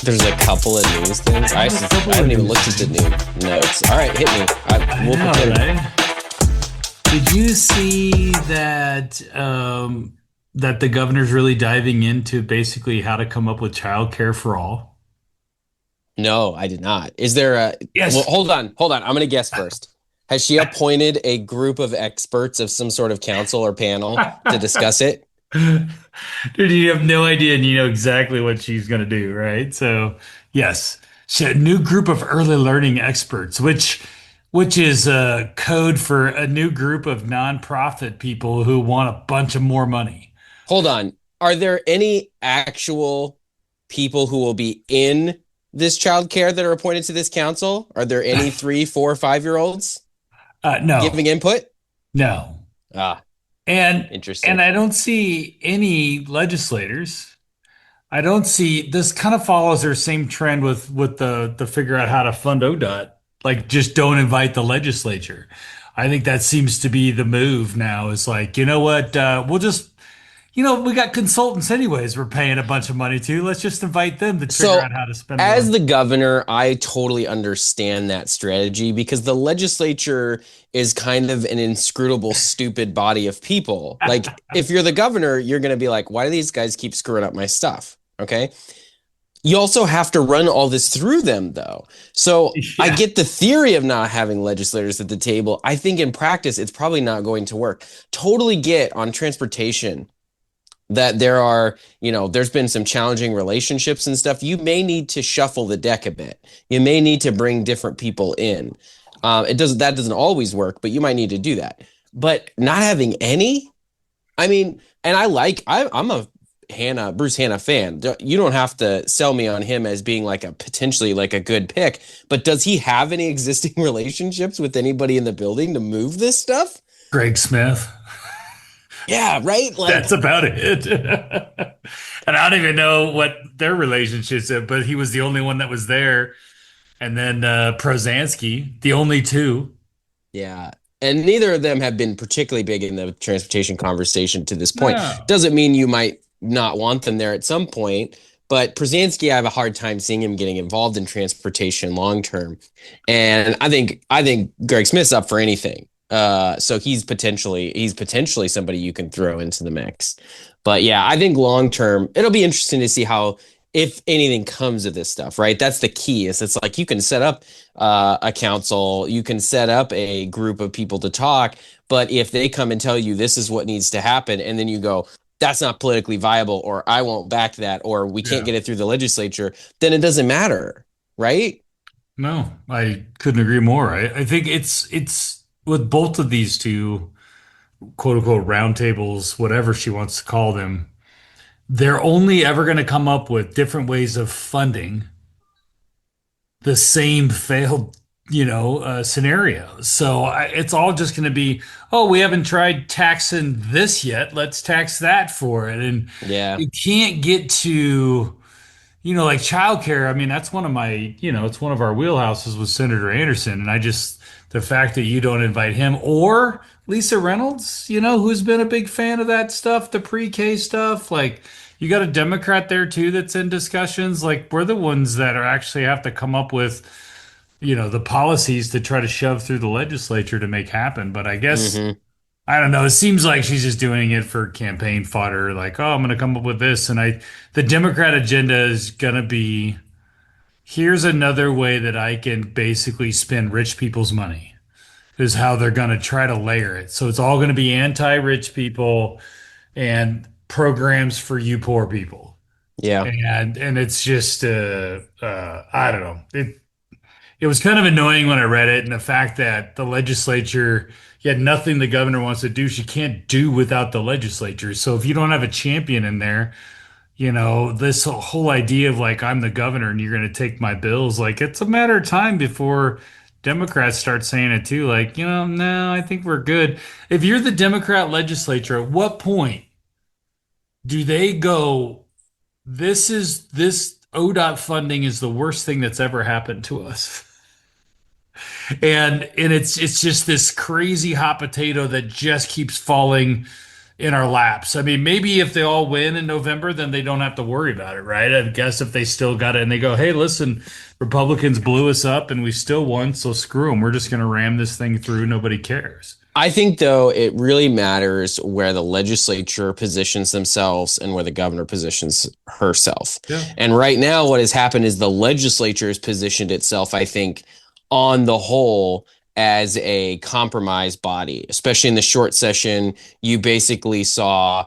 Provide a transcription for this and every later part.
There's a couple of news things. There's a I couple of haven't even news looked at the things. new notes. All right, hit me. I We'll know, pretend. right? Did you see that that the governor's really diving into basically how to come up with childcare for all? No, I did not. Is there a, well, Yes. hold on. I'm going to guess first. Has she appointed a group of experts of some sort of council or panel to discuss it? Dude, you have no idea and you know exactly what she's going to do, right? So, yes, she had a new group of early learning experts, which is a code for a new group of nonprofit people who want a bunch of more money. Hold on. Are there any actual people who will be in this child care that are appointed to this council? Are there any 3, 4, 5-year-olds No, giving input? no. Ah, And interesting. I don't see any legislators. I don't see this kind of follows their same trend with the figure out how to fund ODOT. Like just don't invite the legislature. I think that seems to be the move now. Is like, you know what? We'll just, we got consultants anyways. We're paying a bunch of money to. Let's just invite them to figure out So, how to spend as more. the governor, I totally understand that strategy because the legislature is kind of an inscrutable, stupid body of people. Like, if you're the governor, you're going to be like, why do these guys keep screwing up my stuff? Okay. You also have to run all this through them, though. So, I Yeah. get the theory of not having legislators at the table. I think in practice, it's probably not going to work. Totally get on transportation that there's been some challenging relationships and stuff. You may need to shuffle the deck a bit. You may need to bring different people in. That doesn't always work, but you might need to do that. But not having any, I mean, and I'm a Bruce Hanna fan. You don't have to sell me on him as being like a potentially like a good pick, but does he have any existing relationships with anybody in the building to move this stuff? Greg Smith. Yeah, right. That's Like, about it. And I don't even know what their relationships are, but he was the only one that was there. And then Prozansky, the only two. yeah. And neither of them have been particularly big in the transportation conversation to this point. No. Doesn't mean you might not want them there at some point, but Przansky, I have a hard time seeing him getting involved in transportation long term. And I think Greg Smith's up for anything. So he's potentially somebody you can throw into the mix. But yeah, I think long term, it'll be interesting to see how if anything comes of this stuff, right? That's the key. Is it's like you can set up a council, you can set up a group of people to talk, but if they come and tell you this is what needs to happen, and then you go, that's not politically viable, or I won't back that, or we can't Yeah. get it through the legislature, then it doesn't matter, right? No, I couldn't agree more. I think it's with both of these two quote unquote roundtables, whatever she wants to call them, they're only ever going to come up with different ways of funding the same failed, scenario. So it's all just going to be, oh, we haven't tried taxing this yet. Let's tax that for it. And Yeah. you can't get to, like childcare. I mean, that's one of my, it's one of our wheelhouses with Senator Anderson. And the fact that you don't invite him or Lisa Reynolds, who's been a big fan of that stuff, the pre-K stuff, like you got a Democrat there too that's in discussions. Like we're the ones that are actually have to come up with, the policies to try to shove through the legislature to make happen. But I guess Hmm. I don't know. It seems like she's just doing it for campaign fodder. Like, oh, I'm going to come up with this, and the Democrat agenda is going to be here's another way that I can basically spend rich people's money. Is how they're going to try to layer it. So it's all going to be anti-rich people and programs for you poor people. Yeah. And it's just I don't know. It was kind of annoying when I read it, and the fact that the legislature, yet nothing the governor wants to do, she can't do without the legislature. So if you don't have a champion in there, this whole idea of like I'm the governor and you're going to take my bills, like it's a matter of time before Democrats start saying it too. Like, no, I think we're good. If you're the Democrat legislature, at what point do they go, this ODOT funding is the worst thing that's ever happened to us? And it's just this crazy hot potato that just keeps falling in our laps. I mean, maybe if they all win in November, then they don't have to worry about it, right? I guess if they still got it and they go, hey, listen, Republicans blew us up and we still won, so screw them. We're just going to ram this thing through. Nobody cares. I think, though, it really matters where the legislature positions themselves and where the governor positions herself. Yeah. And right now, what has happened is the legislature has positioned itself, I think, on the whole, as a compromise body, especially in the short session. You basically saw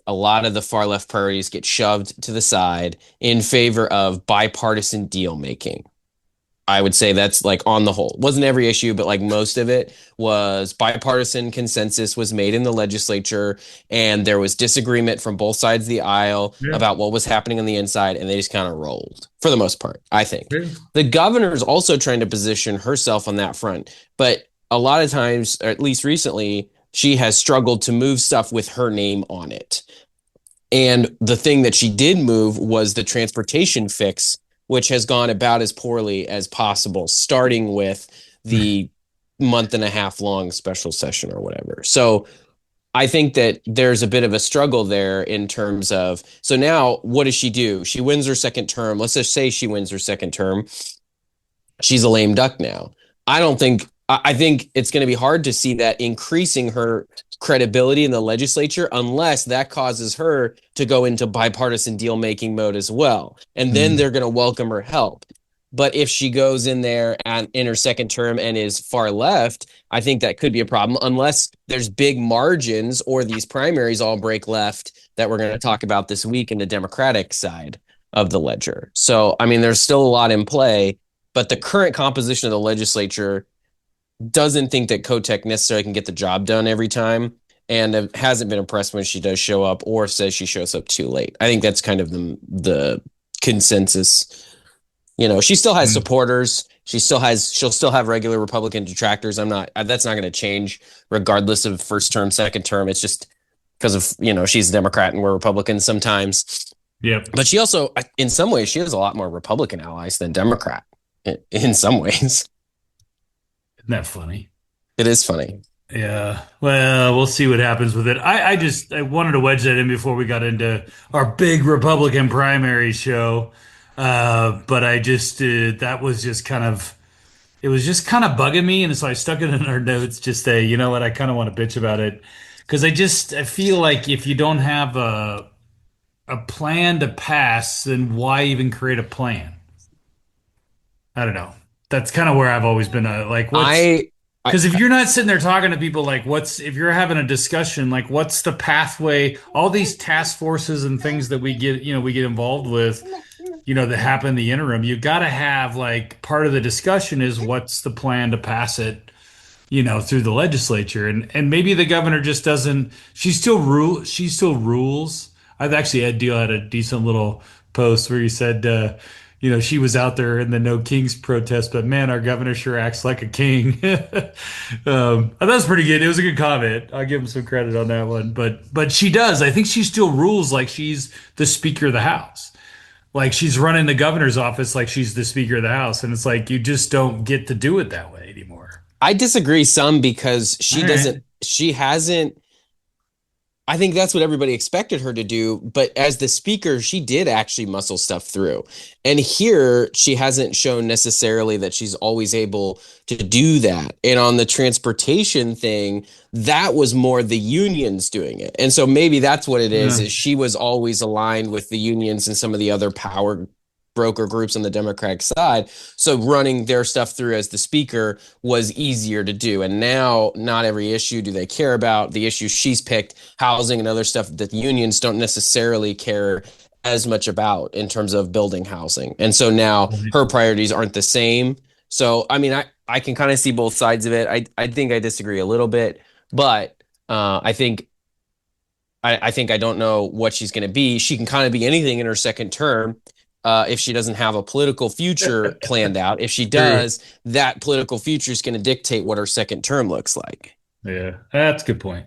a lot of the far left priorities get shoved to the side in favor of bipartisan deal making. I would say that's like on the whole. It wasn't every issue, but like most of it was bipartisan consensus was made in the legislature, and there was disagreement from both sides of the aisle Yeah. about what was happening on the inside, and they just kind of rolled for the most part, I think. Yeah. The governor is also trying to position herself on that front, but a lot of times, or at least recently, she has struggled to move stuff with her name on it. And the thing that she did move was the transportation fix, which has gone about as poorly as possible, starting with the month and a half long special session or whatever. So I think that there's a bit of a struggle there in terms of, so now what does she do? She wins her second term. Let's just say she wins her second term. She's a lame duck now. I don't think, I think it's going to be hard to see that increasing her credibility in the legislature unless that causes her to go into bipartisan deal making mode as well. And then Mm. they're going to welcome her help. But if she goes in there and in her second term and is far left, I think that could be a problem unless there's big margins or these primaries all break left that we're going to talk about this week in the Democratic side of the ledger. So, I mean, there's still a lot in play, but the current composition of the legislature doesn't think that Kotek necessarily can get the job done every time, and hasn't been impressed when she does show up or says she shows up too late. I think that's kind of the consensus. You know, she still has Mm. supporters. She'll still have regular Republican detractors. That's not going to change regardless of first term, second term. It's just because of, she's a Democrat and we're Republicans sometimes. Yep. But she also, in some ways, she has a lot more Republican allies than Democrat in some ways. Isn't that funny? It is funny. Yeah. Well, we'll see what happens with it. I wanted to wedge that in before we got into our big Republican primary show. But that was just kind of, it was just kind of bugging me. And so I stuck it in our notes, just say, you know what, I kind of want to bitch about it. Because I feel like if you don't have a plan to pass, then why even create a plan? I don't know. That's kind of where I've always been like, what's, I, I because if you're not sitting there talking to people, like, if you're having a discussion, like, what's the pathway? All these task forces and things that we get involved with, that happen in the interim, you got to have, like, part of the discussion is what's the plan to pass it, through the legislature. And maybe the governor just doesn't, she still rules. I've actually had Deal had a decent little post where he said, she was out there in the No Kings protest, but man, our governor sure acts like a king. That was pretty good. It was a good comment. I'll give him some credit on that one. But she does. I think she still rules like she's the Speaker of the House. Like she's running the governor's office like she's the Speaker of the House. And it's like you just don't get to do it that way anymore. I disagree some because All right. she hasn't. I think that's what everybody expected her to do. But as the speaker, she did actually muscle stuff through. And here, she hasn't shown necessarily that she's always able to do that. And on the transportation thing, that was more the unions doing it. And so maybe that's what it Yeah. is she was always aligned with the unions and some of the other power broker groups on the Democratic side. So running their stuff through as the speaker was easier to do. And now not every issue do they care about. The issues she's picked, housing and other stuff that the unions don't necessarily care as much about in terms of building housing. And so now her priorities aren't the same. So, I mean, I can kind of see both sides of it. I think I disagree a little bit, but I think I don't know what she's going to be. She can kind of be anything in her second term if she doesn't have a political future planned out. If she True. does, that political future is going to dictate what her second term looks like. Yeah, that's a good point.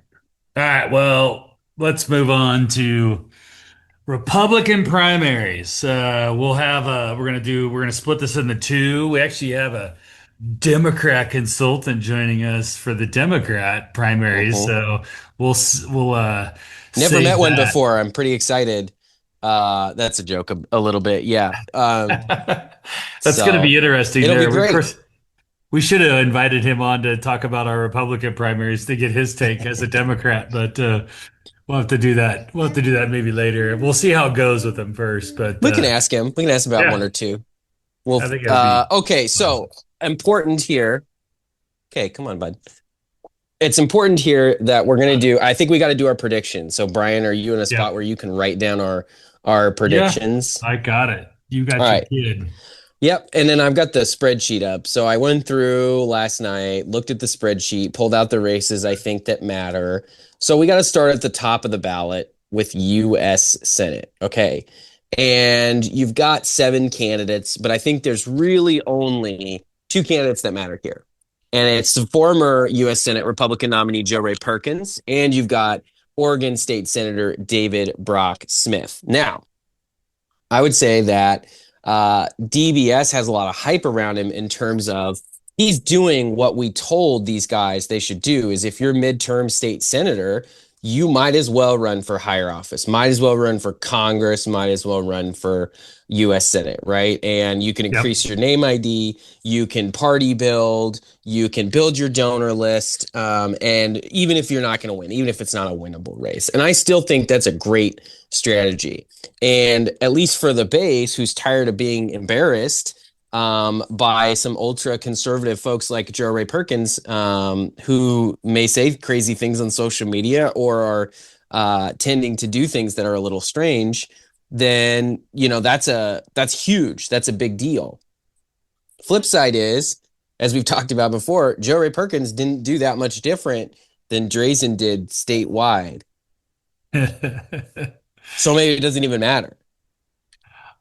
All right, well, let's move on to Republican primaries. We're gonna split this into two. We actually have a Democrat consultant joining us for the Democrat primaries. Hmm. So we'll Never met save one that. before. I'm pretty excited. That's a joke a little bit. Yeah. That's going to be So interesting it'll be there. Of great. course, we should have invited him on to talk about our Republican primaries to get his take as a Democrat, but we'll have to do that. We'll have to do that maybe later. We'll see how it goes with him first, but We can ask him. We can ask about one yeah, or two. Well, I think that'd be okay. awesome. So important here. Okay, come on, bud. It's important here that we're gonna do. I think we got to do our predictions. So, Brian, are you in a spot Yep. where you can write down our Yeah, predictions? I got it. You All got your right. kid. Yep. And then I've got the spreadsheet up. So I went through last night, looked at the spreadsheet, pulled out the races I think that matter. So we got to start at the top of the ballot with US Senate. Okay. And you've got seven candidates, but I think there's really only two candidates that matter here. And it's the former US Senate Republican nominee Joe Ray Perkins, and you've got Oregon State Senator David Brock Smith. Now, I would say that DBS has a lot of hype around him in terms of he's doing what we told these guys they should do is if you're midterm state senator, you might as well run for higher office, might as well run for Congress, might as well run for US Senate, right? And you can Yep. increase your name ID, you can party build, you can build your donor list, and even if you're not going to win, even if it's not a winnable race. And I still think that's a great strategy. And at least for the base, who's tired of being embarrassed by some ultra conservative folks like Joe Ray Perkins, who may say crazy things on social media or are tending to do things that are a little strange, then that's huge. That's a big deal. Flip side is, as we've talked about before, Joe Ray Perkins didn't do that much different than Drazen did statewide. So maybe it doesn't even matter.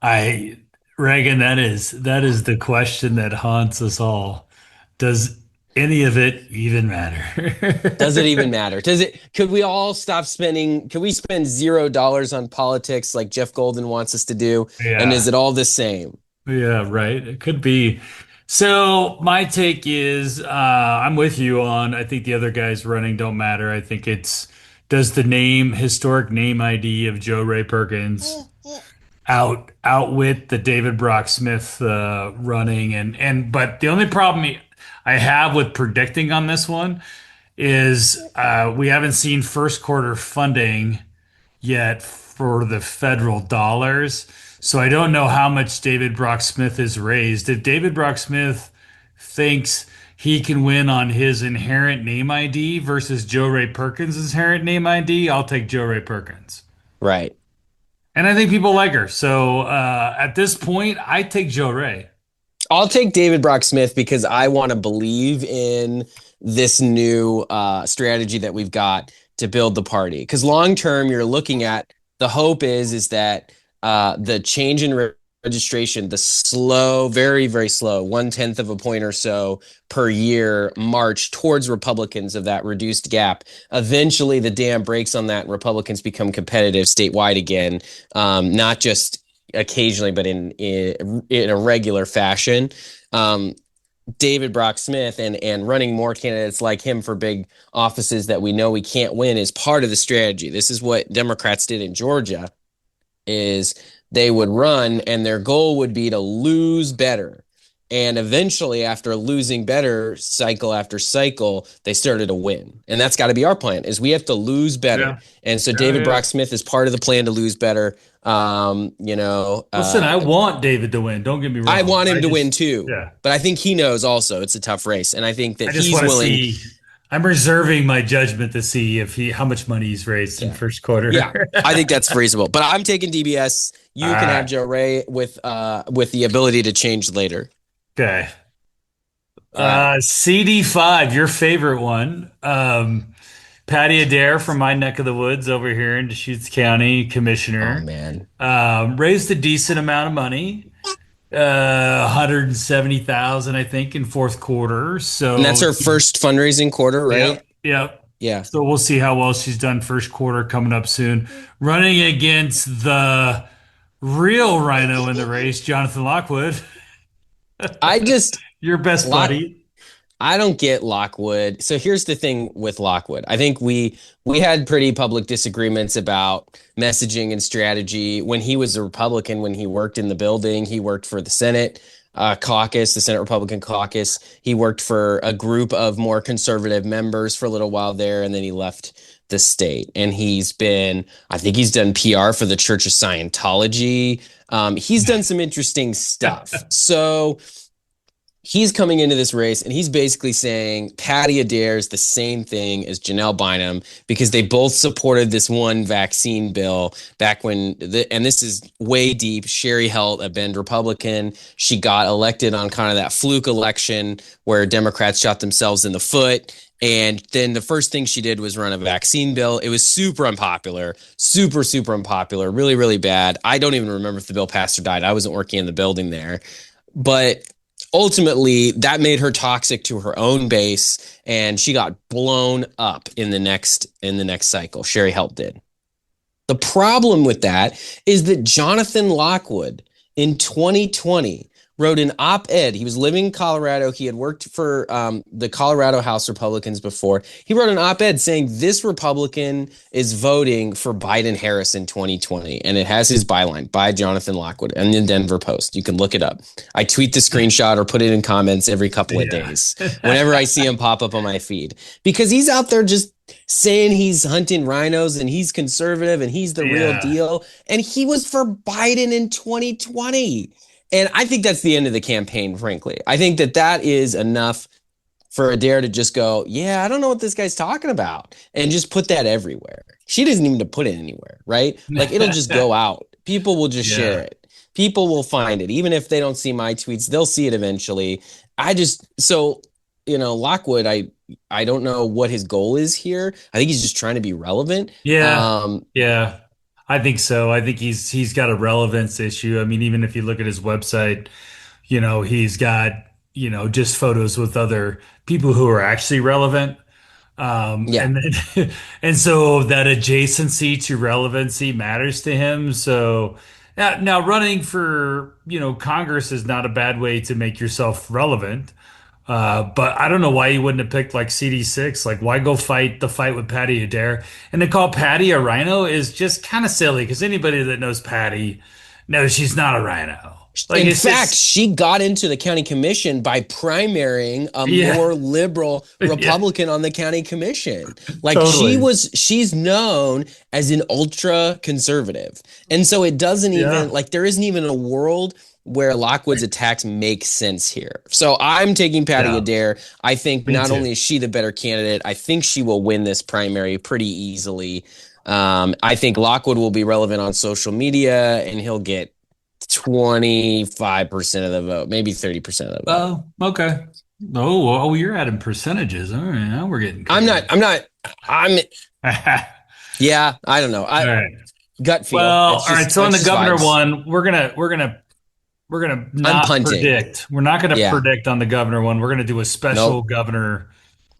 I Reagan, that is the question that haunts us all. Does any of it even Does it matter? even matter? Does it? Could we all stop spending? Could we spend $0 on politics like Jeff Golden wants us to do? And is Yeah. it all the same? Yeah, right. It could be. So my take is I'm with you on I think the other guys running don't matter. I think it's does the historic name ID of Joe Ray Perkins outwit the David Brock Smith running and but the only problem I have with predicting on this one is we haven't seen first quarter funding yet for the federal dollars. So I don't know how much David Brock Smith has raised. If David Brock Smith thinks he can win on his inherent name ID versus Joe Ray Perkins' inherent name ID, I'll take Joe Ray Perkins. Right. And I think people like her. So at this point, I take Joe Ray. I'll take David Brock Smith because I want to believe in this new strategy that we've got to build the party. Because long term, you're looking at the hope is that the change in registration, the slow, very very slow, 1/10 of a point or so per year march towards Republicans of that reduced gap. Eventually, the dam breaks on that, and Republicans become competitive statewide again, not just occasionally, but in a regular fashion. Um, David Brock Smith and running more candidates like him for big offices that we know we can't win is part of the strategy. This is what Democrats did in Georgia is they would run and their goal would be to lose better. And eventually, after losing better cycle after cycle, they started to win. And that's got to be our plan is we have to lose better. Yeah. And so Yeah, David yeah. Brock Smith is part of the plan to lose better. Um, you know, Listen, uh, I want David to win. Don't get me I wrong. want him to win too, Yeah, but I think he knows also it's a tough race. And I think that I just he's want to willing. see. I'm reserving my judgment to see if how much money he's raised in Yeah. first Yeah. quarter. I think that's reasonable. But I'm taking DBS. All You can have right. Joe Ray with the ability to change later. Okay. All right. CD5, your favorite one. Patty Adair from my neck of the woods over here in Deschutes County, Oh commissioner, man. raised a decent amount of money, 170,000, I think, in fourth quarter. And that's So, her first fundraising quarter, right? yep, yep. Yeah. So we'll see how well she's done first quarter coming up soon. Running against the real rhino in the race, Jonathan Lockwood. I just Your best Lock buddy. I don't get Lockwood. So here's the thing with Lockwood. I think we had pretty public disagreements about messaging and strategy when he was a Republican, when he worked in the building. He worked for the Senate caucus, the Senate Republican caucus. He worked for a group of more conservative members for a little while there, and then he left the state. And I think he's done PR for the Church of Scientology. He's done some interesting stuff. So he's coming into this race and he's basically saying Patty Adair is the same thing as Janelle Bynum because they both supported this one vaccine bill back and this is way deep. Sherry Helt, a Bend Republican, she got elected on kind of that fluke election where Democrats shot themselves in the foot. And then the first thing she did was run a vaccine bill. It was super unpopular, super, super unpopular, really, really bad. I don't even remember if the bill passed or died. I wasn't working in the building there. But ultimately that made her toxic to her own base and she got blown up in the next cycle. Sherry Helt did. The problem with that is that Jonathan Lockwood in 2020 wrote an op-ed. He was living in Colorado. He had worked for the Colorado House Republicans before. He wrote an op-ed saying this Republican is voting for Biden-Harris in 2020. And it has his byline by Jonathan Lockwood and the Denver Post. You can look it up. I tweet the screenshot or put it in comments every couple of days whenever I see him pop up on my feed because he's out there just saying he's hunting rhinos and he's conservative and he's the real Yeah. deal. And he was for Biden in 2020. And I think that's the end of the campaign, frankly. I think that is enough for Adair to just go, yeah, I don't know what this guy's talking about, and just put that everywhere. She doesn't even to put it anywhere, right? Like it'll just go out. People will just share Yeah. it. People will find it. Even if they don't see my tweets, they'll see it eventually. Lockwood, I don't know what his goal is here. I think he's just trying to be relevant. Yeah. Yeah. I think so. I think he's got a relevance issue. I mean, even if you look at his website, he's got, just photos with other people who are actually relevant. Yeah. And then, and so that adjacency to relevancy matters to him. So now running for, Congress is not a bad way to make yourself relevant. But I don't know why you wouldn't have picked like CD6. Like, why go fight the fight with Patty Adair? And to call Patty a rhino is just kind of silly because anybody that knows Patty knows she's not a rhino. Like, In it's fact, just, she got into the county commission by primarying a yeah, more liberal yeah, Republican on the county commission. Like totally. she's known as an ultra conservative. And so it doesn't even Yeah, like there isn't even a world where Lockwood's attacks make sense here. So I'm taking Patty yeah, Adair. I think me not too. only is she the better candidate, I think she will win this primary pretty easily. I think Lockwood will be relevant on social media and he'll get 25% of the vote, maybe 30% of the vote. Oh, okay. Oh, you're adding percentages. All right, now we're getting I'm not, crazy. I'm not, I'm, All yeah, I don't know. right. Gut feel. Well, It's all right. just, So on it's the just governor vibes. one, we're gonna I'm not punting. predict. We're not gonna Yeah. predict on the governor one. We're gonna do a special Nope. governor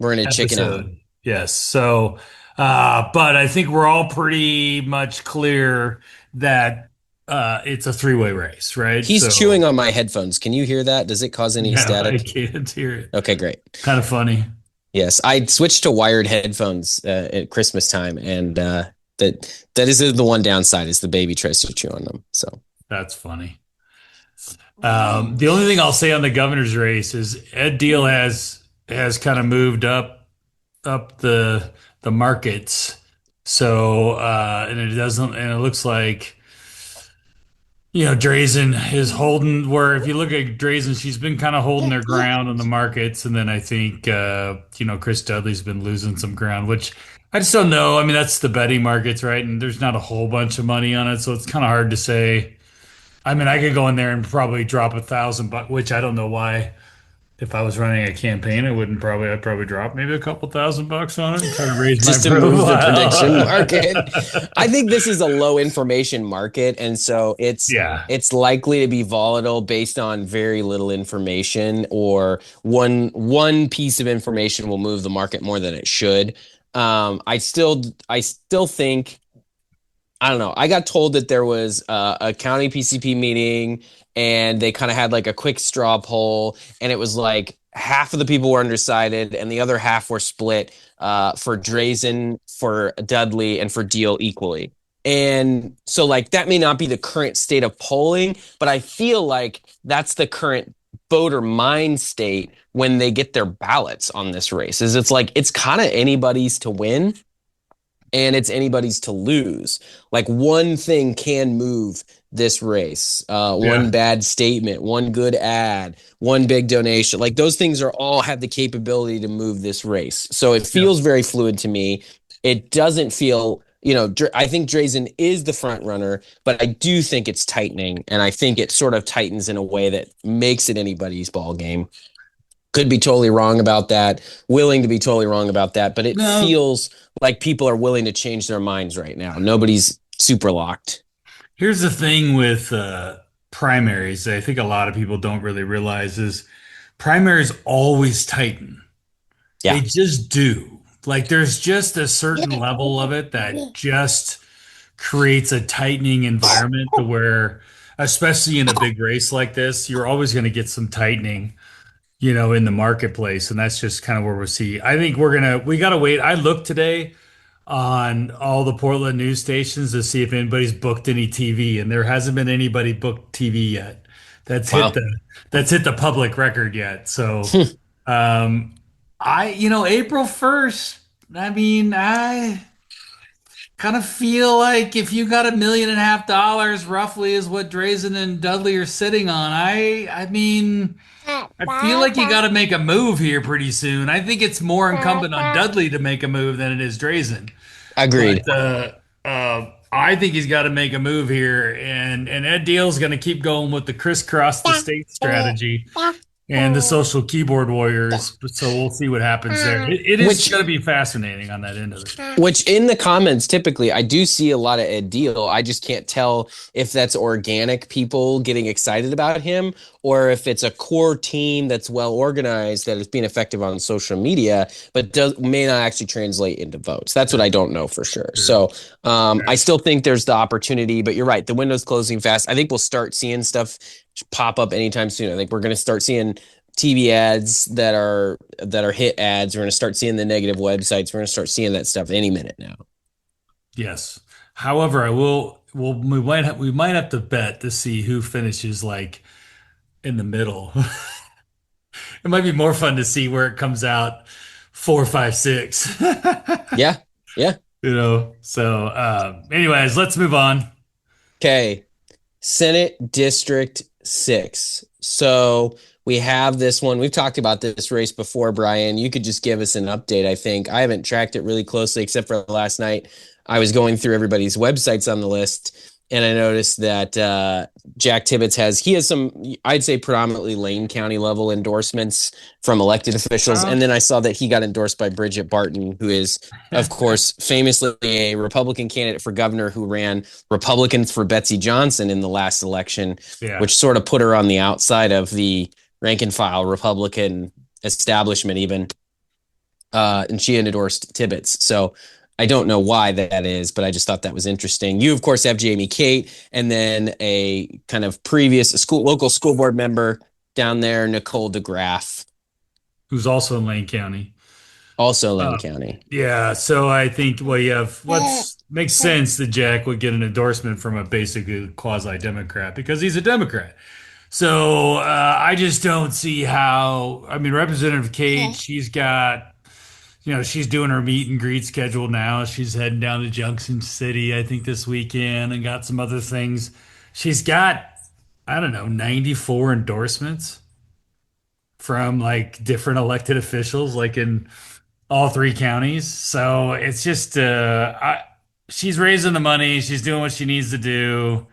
We're going to chicken out. episode. Yes. So, but I think we're all pretty much clear that it's a three-way race, right? He's So, chewing on my headphones. Can you hear that? Does it cause any no, I static? can't hear it. Okay, great. Kind of funny. Yes, I switched to wired headphones at Christmas time, and that is the one downside is the baby tries to chew on them. So That's funny. The only thing I'll say on the governor's race is Ed Deal has kind of moved up the markets. So and it looks like Drazen is holding where if you look at Drazen, she's been kind of holding their ground on the markets, and then I think Chris Dudley's been losing some ground, which I just don't know. I mean, that's the betting markets, right? And there's not a whole bunch of money on it, so it's kind of hard to say. I mean, I could go in there and probably drop 1,000 bucks, which I don't know why. If I was running a campaign, I'd probably drop maybe a couple $1,000 on it and try to raise my just to move the prediction market. profile. I think this is a low information market, and so it's Yeah. it's likely to be volatile based on very little information, or one piece of information will move the market more than it should. I still think I don't know. I got told that there was a county PCP meeting and they kind of had like a quick straw poll, and it was like half of the people were undecided and the other half were split for Drazen, for Dudley, and for Deal equally. And so, like, that may not be the current state of polling, but I feel like that's the current voter mind state when they get their ballots on this race. Is it's like it's kind of anybody's to win and it's anybody's to lose. Like one thing can move this race. One Yeah. bad statement, one good ad, one big donation. Like those things are all have the capability to move this race. So it Yeah. feels very fluid to me. It doesn't feel, I think Drazen is the front runner, but I do think it's tightening, and I think it sort of tightens in a way that makes it anybody's ball game. Could be totally wrong about that, willing to be totally wrong about that, but it No, feels like people are willing to change their minds right now. Nobody's super locked. here's the thing with primaries that I think a lot of people don't really realize is primaries always tighten. They Yeah. just do. Like there's just a certain level of it that just creates a tightening environment to where, especially in a big race like this, you're always going to get some tightening, in the marketplace. And that's just kind of where we'll see. I think we got to wait. I looked today on all the Portland news stations to see if anybody's booked any TV, and there hasn't been anybody booked TV yet. That's hit Wow. the that's hit the public record yet. So, um, April 1st, I mean, I kind of feel like if you got $1.5 million roughly is what Drazen and Dudley are sitting on. I mean, I feel like you got to make a move here pretty soon. I think it's more incumbent on Dudley to make a move than it is Drazen. Agreed. But I think he's got to make a move here, and Ed Deal's going to keep going with the crisscross the state strategy and the social keyboard warriors. So we'll see what happens there. It is Which going to be fascinating on that end of it. Which in the comments, typically, I do see a lot of Ed Deal. I just can't tell if that's organic people getting excited about him or if it's a core team that's well organized that is being effective on social media, but may not actually translate into votes. That's what Sure, I don't know for sure. sure. So I still think there's the opportunity, but you're right. The window's closing fast. I think we'll start seeing stuff pop up anytime soon. I think we're going to start seeing TV ads that are hit ads. We're going to start seeing the negative websites. We're going to start seeing that stuff any minute now. Yes. However, I will. Well, we might have to bet to see who finishes like in the middle. It might be more fun to see where it comes out 4, 5, 6. Yeah. Yeah. So anyways, let's move on. Okay. Senate District 6. So we have this one. We've talked about this race before, Brian. You could just give us an update, I think. I haven't tracked it really closely except for last night. I was going through everybody's websites on the list, and I noticed that Jack Tibbetts has some, I'd say, predominantly Lane County level endorsements from elected officials. Uh, And then I saw that he got endorsed by Bridget Barton, who is, of course, famously a Republican candidate for governor who ran Republicans for Betsy Johnson in the last election, yeah. which sort of put her on the outside of the rank and file Republican establishment, even. And she endorsed Tibbetts. So I don't know why that is, but I just thought that was interesting. You, of course, have Jamie Kate, and then a kind of previous local school board member down there, Nicole DeGraff, Who's also in Lane County. also Lane Uh, County. yeah, so I think you have what's makes sense that Jack would get an endorsement from a basically quasi-Democrat because he's a Democrat. So I just don't see how. I mean, Representative Kate, she's doing her meet and greet schedule now. She's heading down to Junction City, I think, this weekend, and got some other things. She's got, I don't know, 94 endorsements from like different elected officials, like in all three counties. So it's just, she's raising the money. She's doing what she needs to do.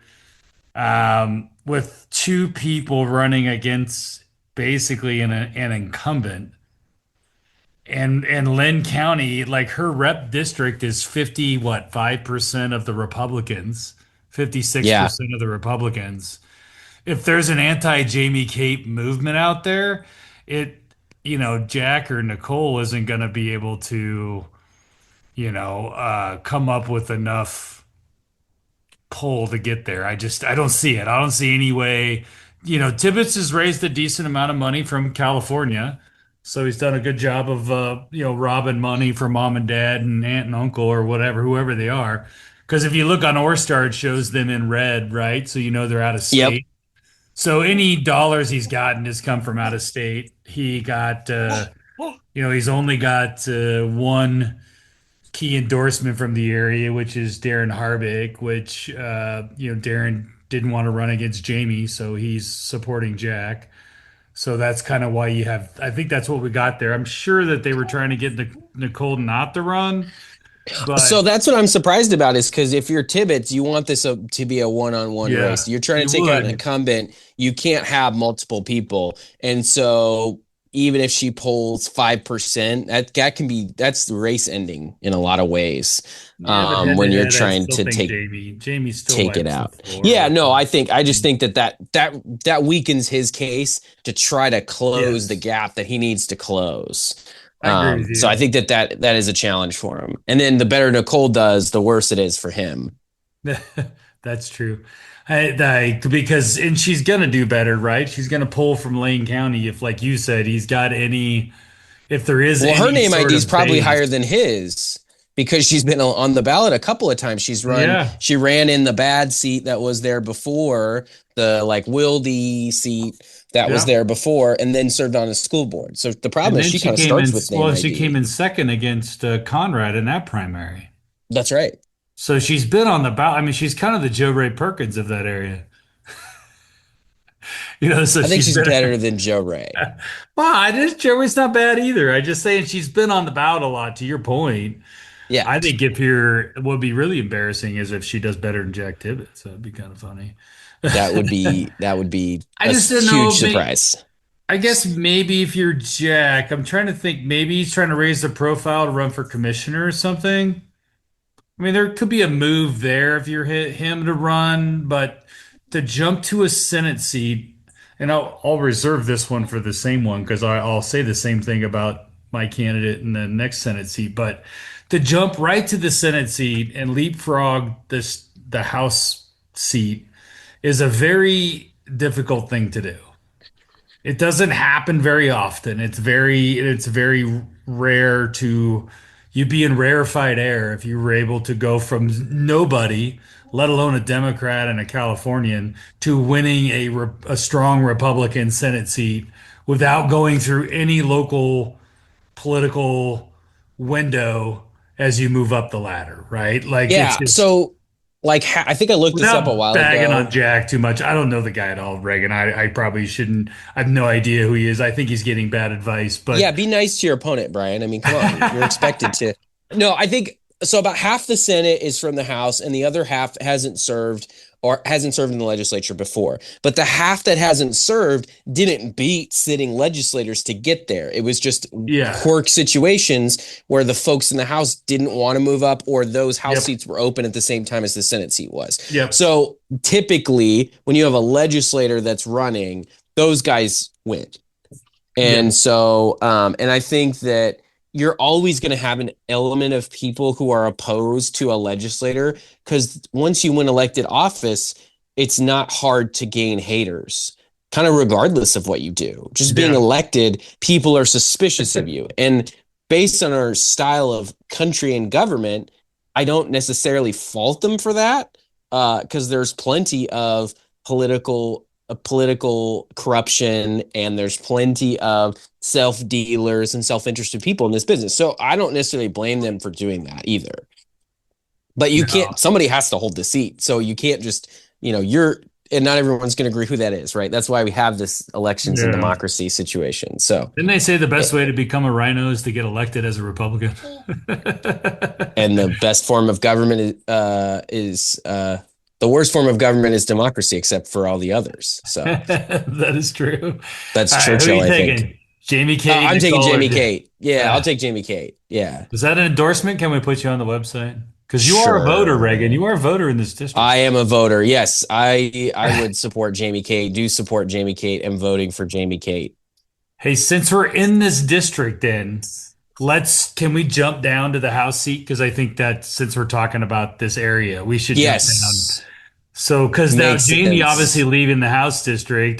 With two people running against basically an incumbent. And Lynn County, like her rep district is 50, what, 5% of the Republicans, Yeah. 56% of the Republicans. If there's an anti-Jamie Kate movement out there, it, Jack or Nicole isn't going to be able to, come up with enough pull to get there. I don't see it. I don't see any way. Tibbetts has raised a decent amount of money from California. So he's done a good job of robbing money from mom and dad and aunt and uncle or whatever, whoever they are. Because if you look on Orstar, it shows them in red, right? So you know they're out of Yep. state. So any dollars he's gotten has come from out of state. He got, he's only got one key endorsement from the area, which is Darren Harvick, which, Darren didn't want to run against Jamie, so he's supporting Jack. So that's kind of why I think that's what we got there. I'm sure that they were trying to get Nicole not to run, So but that's what I'm surprised about is because if you're Tibbetts, you want this to be a one-on-one race. yeah, You're trying you to take out an would. incumbent. You can't have multiple people. And so even if she pulls 5%, that's the race ending in a lot of ways. Yeah, but head to When you're head, I trying still to think Jamie still take it wipes the out. floor Yeah, with no, him. I just think that weakens his case to try to close the Yes, gap that he needs to close. I agree with So I you. think that is a challenge for him. And then the better Nicole does, the worse it is for him. That's true. Because and she's gonna do better, right? She's gonna pull from Lane County if, like you said, if there is Well, her any name sort ID is of probably higher base. than his because she's been on the ballot a couple of times. Yeah, She ran in the bad seat that was there before, the like Wildy seat that was yeah. there before, and then served on a school board. So the And problem is then she she kind of came in. starts with name Well, she came ID. in second against Conrad in that primary. That's right. So she's been on the ballot. I mean, she's kind of the Joe Ray Perkins of that area. So I think she's she's been. better than Joe Ray. Well, I just Joe Ray's not bad either. I just saying she's been on the ballot a lot. To your point. Yeah, I think if here, what would be really embarrassing is if she does better than Jack Tibbetts. That'd be kind of funny. that would be I a just didn't huge know. surprise. I guess maybe if you're Jack, I'm trying to think. Maybe he's trying to raise the profile to run for commissioner or something. I mean, there could be a move there if you're him to run, but to jump to a Senate seat, and I'll reserve this one for the same one because I'll say the same thing about my candidate in the next Senate seat. But to jump right to the Senate seat and leapfrog the House seat is a very difficult thing to do. It doesn't happen very often. It's very rare to you'd be in rarefied air if you were able to go from nobody, let alone a Democrat and a Californian, to winning a strong Republican Senate seat without going through any local political window as you move up the ladder, right? Like it's Yeah, just so like I think I looked this up a without while bagging on ago. Jack too much. I don't know the guy at all, Reagan. I probably shouldn't. I have no idea who he is. I think he's getting bad advice, but Yeah, be nice to your opponent, Brian. I mean, come on. You're expected to. No, I think so. About half the Senate is from the House, and the other half hasn't served in the legislature before. But the half that hasn't served didn't beat sitting legislators to get there. It was just yeah, quirk situations where the folks in the House didn't want to move up, or those House yep, seats were open at the same time as the Senate seat was. yep, So typically, when you have a legislator that's running, those guys win. yep, And I think that you're always going to have an element of people who are opposed to a legislator because once you win elected office, it's not hard to gain haters, kind of regardless of what you do. Just being yeah, elected, people are suspicious of you. And based on our style of country and government, I don't necessarily fault them for that because there's plenty of political corruption and there's plenty of self-dealers and self-interested people in this business. So I don't necessarily blame them for doing that either. But you no, can't, somebody has to hold the seat. So you can't just, and not everyone's going to agree who that is, right? That's why we have this elections and yeah. democracy situation. So, Didn't they say the eh, best way to become a rhino is to get elected as a Republican? and the best form of government the worst form of government is democracy, except for all the others. So That is true. that's All right, who are Churchill, you I think. taking? Jamie Kate, I'm taking Nicole, Jamie Kate. Yeah, I'll uh, take Jamie Kate. Yeah, is that an endorsement? Can we put you on the website? Because you are a voter, Reagan. sure. You are a voter in this district. I am a voter. Yes, I would support Jamie Kate. Do support Jamie Kate. Am voting for Jamie Kate. Hey, since we're in this district, then can we jump down to the House seat? Because I think that since we're talking about this area, we should jump down. Yes. So, because now Makes Jamie obviously sense. leaving the House District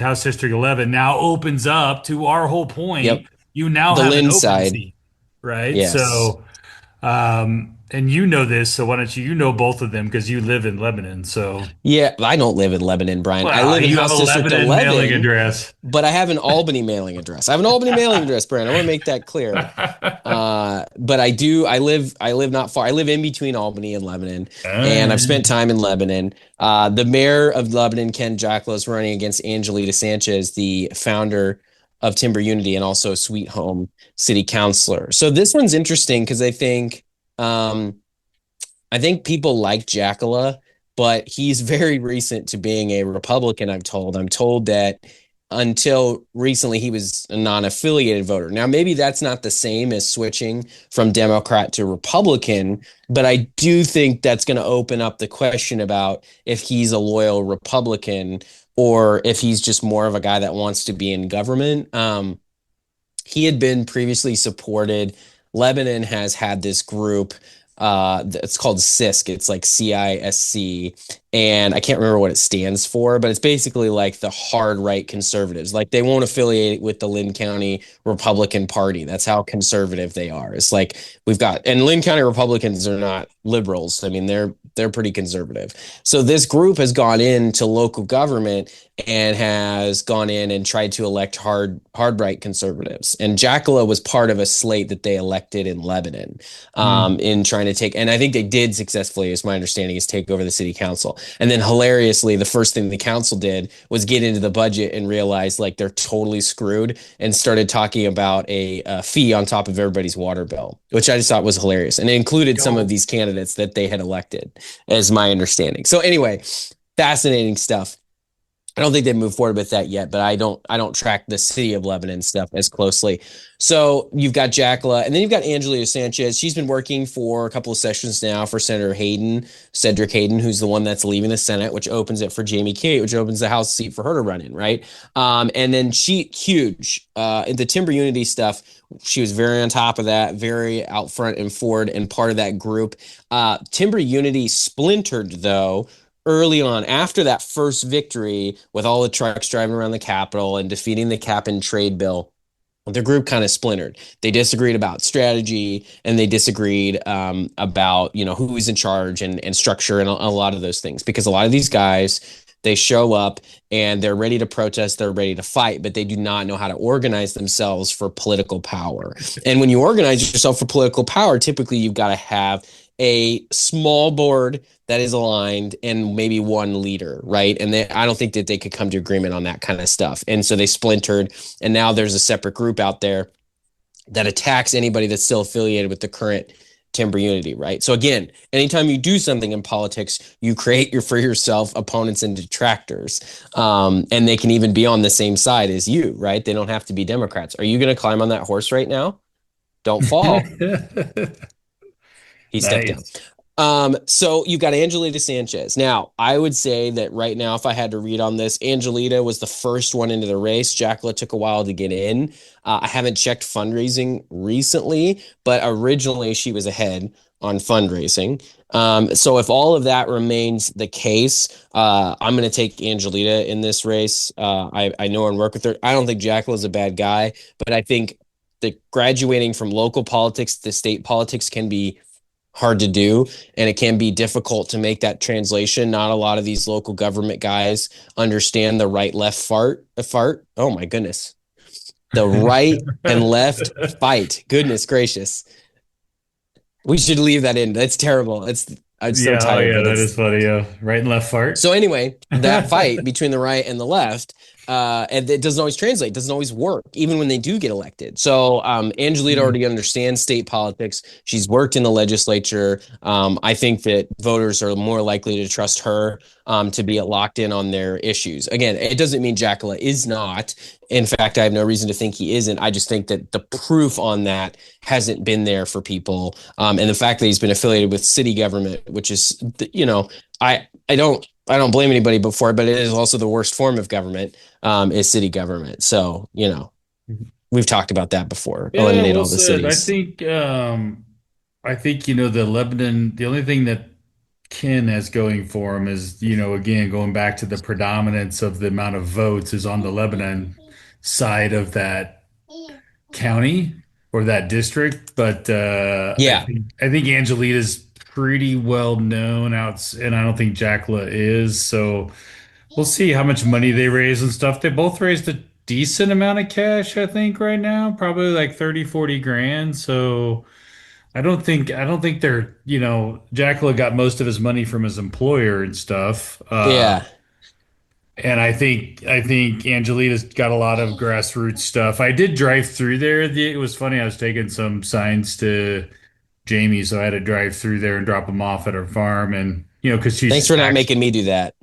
11 now opens up to our whole point. Yep. You now The have an Lynn open side. seat, right? Yes. So, and you know this, so why don't you know both of them because you live in Lebanon. So, Yeah, I don't live in Lebanon, Brian. I well, live in you have a House District Lebanon mailing 11, address. but I have an Albany mailing address. I have an Albany mailing address, Brian. I want to make that clear. But I live not far. I live in between Albany and Lebanon, and I've spent time in Lebanon. The mayor of Lebanon, Ken Jackla, is running against Angelita Sanchez, the founder of Timber Unity and also Sweet Home city councilor. So this one's interesting because um, I think people like Jackala, but he's very recent to being a Republican, I'm told. I'm told that until recently he was a non-affiliated voter. Now, maybe that's not the same as switching from Democrat to Republican, but I do think that's going to open up the question about if he's a loyal Republican or if he's just more of a guy that wants to be in government. He had been previously supported. Lebanon has had this group. It's called CISC. It's like CISC, and I can't remember what it stands for, but it's basically like the hard right conservatives. Like they won't affiliate with the Lynn County Republican Party. That's how conservative they are. It's like we've got, and Lynn County Republicans are not liberals. I mean, they're pretty conservative. So this group has gone into local government and has gone in and tried to elect hard right conservatives. And Jackala was part of a slate that they elected in Lebanon Mm. in trying to take, and I think they did successfully, as my understanding is, take over the city council. And then hilariously, the first thing the council did was get into the budget and realize like they're totally screwed and started talking about a fee on top of everybody's water bill, which I just thought was hilarious. And it included some of Go. these candidates that they had elected, as my understanding. So anyway, fascinating stuff. I don't think they've moved forward with that yet, but I don't track the city of Lebanon stuff as closely. So you've got Jackala, and then you've got Angelina Sanchez. She's been working for a couple of sessions now for Senator Hayden, Cedric Hayden, who's the one that's leaving the Senate, which opens it for Jamie Kate, which opens the House seat for her to run in, right? And then she huge in the Timber Unity stuff. She was very on top of that, very out front and forward, and part of that group. Timber Unity splintered though early on after that first victory with all the trucks driving around the Capitol and defeating the cap and trade bill. The group kind of splintered. They disagreed about strategy and they disagreed about who was in charge and structure and a lot of those things because a lot of these guys they show up and they're ready to protest, they're ready to fight, but they do not know how to organize themselves for political power. And when you organize yourself for political power, typically you've got to have a small board that is aligned and maybe one leader, right? And I don't think that they could come to agreement on that kind of stuff. And so they splintered, and now there's a separate group out there that attacks anybody that's still affiliated with the current Timber Unity, right? So again, anytime you do something in politics, you create for yourself opponents and detractors, and they can even be on the same side as you, right? They don't have to be Democrats. Are you going to climb on that horse right now? Don't fall. He stepped down. Nice. So you've got Angelita Sanchez. Now, I would say that right now, if I had to read on this, Angelita was the first one into the race. Jacqueline took a while to get in. I haven't checked fundraising recently, but originally she was ahead on fundraising. So if all of that remains the case, I'm going to take Angelita in this race. I know her and work with her. I don't think Jacqueline's a bad guy, but I think that graduating from local politics to state politics can be hard to do and it can be difficult to make that translation. Not a lot of these local government guys understand the right left fart. Oh my goodness. The right and left fight. Goodness gracious. We should leave that in. That's terrible. I'm so Yeah, oh tired, yeah, but that it's is funny. Right and left fart. so anyway, that fight between the right and the left, and it doesn't always translate, doesn't always work, even when they do get elected. So Angelita Mm. already understands state politics. She's worked in the legislature. I think that voters are more likely to trust her to be locked in on their issues. Again, it doesn't mean Jackala is not. In fact, I have no reason to think he isn't. I just think that the proof on that hasn't been there for people. And the fact that he's been affiliated with city government, which is, I don't blame anybody before, but it is also the worst form of government, is city government. So, we've talked about that before. Yeah, Eliminate well all the said. cities. I think the only thing that Ken has going for him is, again, going back to the predominance of the amount of votes is on the Lebanon side of that county or that district. But Yeah. I think Angelita's pretty well known out, and I don't think Jackla is. So we'll see how much money they raise and stuff. They both raised a decent amount of cash, I think, right now, probably like 30, 40 grand. So I don't think they're, Jackla got most of his money from his employer and stuff. Yeah. And I think Angelita's got a lot of grassroots stuff. I did drive through there. It was funny. I was taking some signs to Jamie, so I had to drive through there and drop them off at her farm. And, because Thanks she's for not actually, making me do that.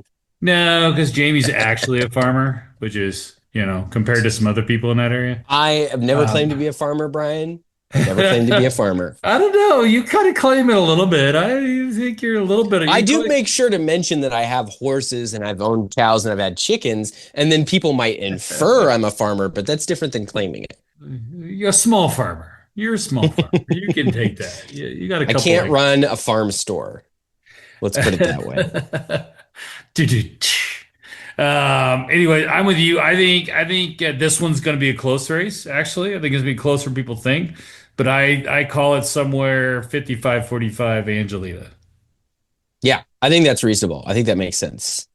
no, because Jamie's actually a farmer, which is, compared to some other people in that area. I have never claimed Um, to be a farmer, Brian. I've never claimed to be a farmer. I don't know. You kind of claim it a little bit. I think you're a little bit. I You do claim, make sure to mention that I have horses and I've owned cows and I've had chickens, and then people might infer I'm a farmer, but that's different than claiming it. you're a small farmer. You're a small farmer. You can take that. You got a I couple can't acres. run a farm store. Let's put it that way. Anyway, I'm with you. I think this one's going to be a close race. Actually, I think it's going to be closer than people think. But I call it somewhere 55-45 Angelita. Yeah, I think that's reasonable. I think that makes sense.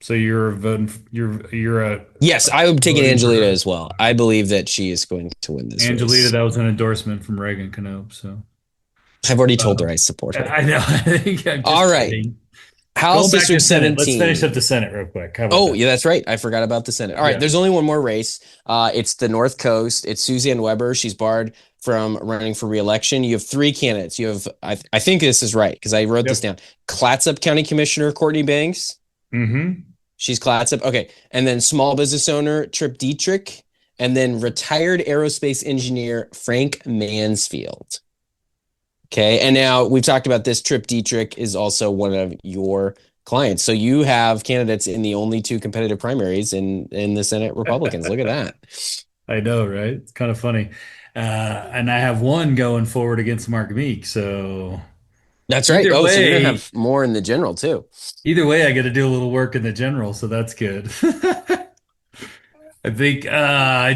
So you're voting. You're Yes, I would take an voting for Angelita her. as well. I believe that she is going to win this Angelita. race. That was an endorsement from Reagan Knope. So I've already told her um, I support her. I know. I think I'm All just right. kidding. House Going back to District Senate. Let's finish 17. up the Senate real quick. How about Oh, that? yeah, that's right. I forgot about the Senate. All right, Yeah. there's only one more race. It's the North Coast. It's Suzanne Weber. She's barred from running for reelection. You have three candidates. You have, I think this is right because I wrote this Yep. down. Clatsop County Commissioner Courtney Banks. Mm-hmm. She's Clatsop. Okay. And then small business owner Trip Dietrich. And then retired aerospace engineer Frank Mansfield. Okay. And now we've talked about this. Trip Dietrich is also one of your clients. So you have candidates in the only two competitive primaries in the Senate Republicans. Look at that. I know, right? It's kind of funny. And I have one going forward against Mark Meek. So That's right. either Oh, so you're gonna way, have more in the general too. I got to do a little work in the general, so that's good. I think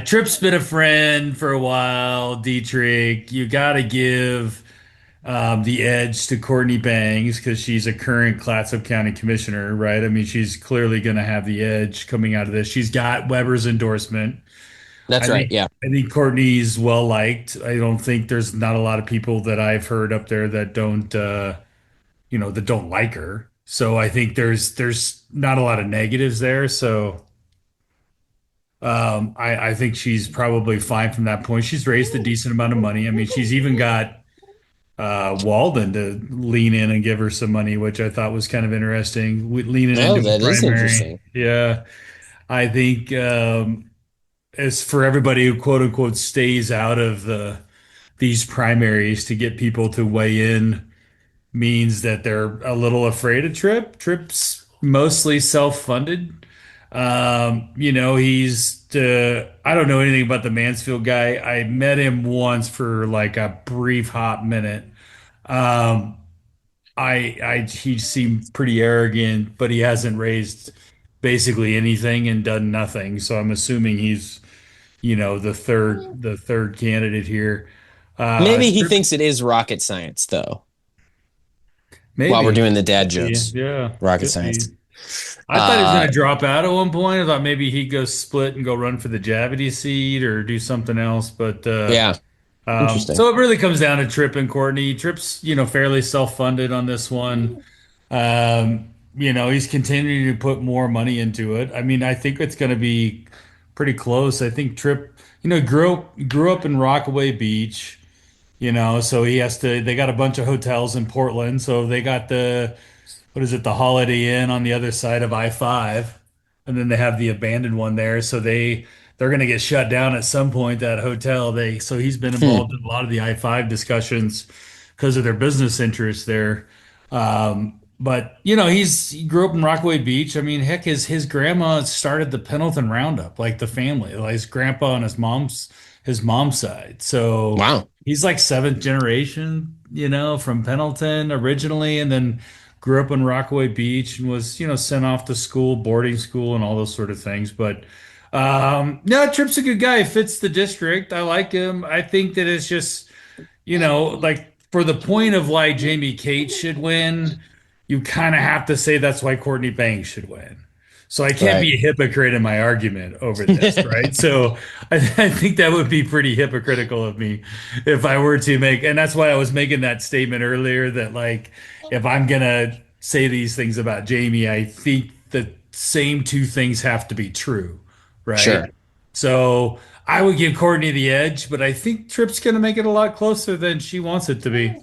Tripp's been a friend for a while. Dietrich, you got to give the edge to Courtney Bangs because she's a current Clatsop County Commissioner, right? I mean, she's clearly going to have the edge coming out of this. She's got Weber's endorsement. That's right. Yeah. I think Courtney's well liked. I don't think there's not a lot of people that I've heard up there that don't that don't like her. So I think there's not a lot of negatives there. So I think she's probably fine from that point. She's raised a decent amount of money. I mean, she's even got Walden to lean in and give her some money, which I thought was kind of interesting. Leaning Oh, into a that is primary. interesting. Yeah. I think as for everybody who quote unquote stays out of these primaries to get people to weigh in means that they're a little afraid of Trip. Trip's mostly self-funded. I don't know anything about the Mansfield guy. I met him once for like a brief hot minute. Um, he seemed pretty arrogant, but he hasn't raised basically anything and done nothing. So I'm assuming he's, the third candidate here. Maybe he Trip, thinks it is rocket science, though, while we're maybe. doing the dad Could be. jokes. Yeah, Rocket could be. science. I thought he was going Uh, to drop out at one point. I thought maybe he'd go split and go run for the Javity seat or do something else. But yeah. Interesting. so it really comes down to Tripp and Courtney. Tripp's, fairly self-funded on this one. He's continuing to put more money into it. I mean, I think it's going to be pretty close. I think Tripp, grew up in Rockaway Beach, so they got a bunch of hotels in Portland. So they got what is it, the Holiday Inn on the other side of I-5, and then they have the abandoned one there. So they're going to get shut down at some point, that hotel. So he's been Hmm. involved in a lot of the I-5 discussions because of their business interests there. But he grew up in Rockaway Beach. I mean, heck, his grandma started the Pendleton Roundup, like the family, like his grandpa on his mom's side. So Wow. he's like seventh generation, from Pendleton originally, and then grew up in Rockaway Beach and was, sent off to school, boarding school, and all those sort of things. But no, Tripp's a good guy. He fits the district. I like him. I think that it's just, like for the point of why Jamie Kate should win, you kind of have to say that's why Courtney Banks should win. So I can't Right. be a hypocrite in my argument over this, right? So I think that would be pretty hypocritical of me if I were to make, and that's why I was making that statement earlier that like if I'm gonna say these things about Jamie, I think the same two things have to be true, right? Sure. So I would give Courtney the edge, but I think Tripp's gonna make it a lot closer than she wants it to be.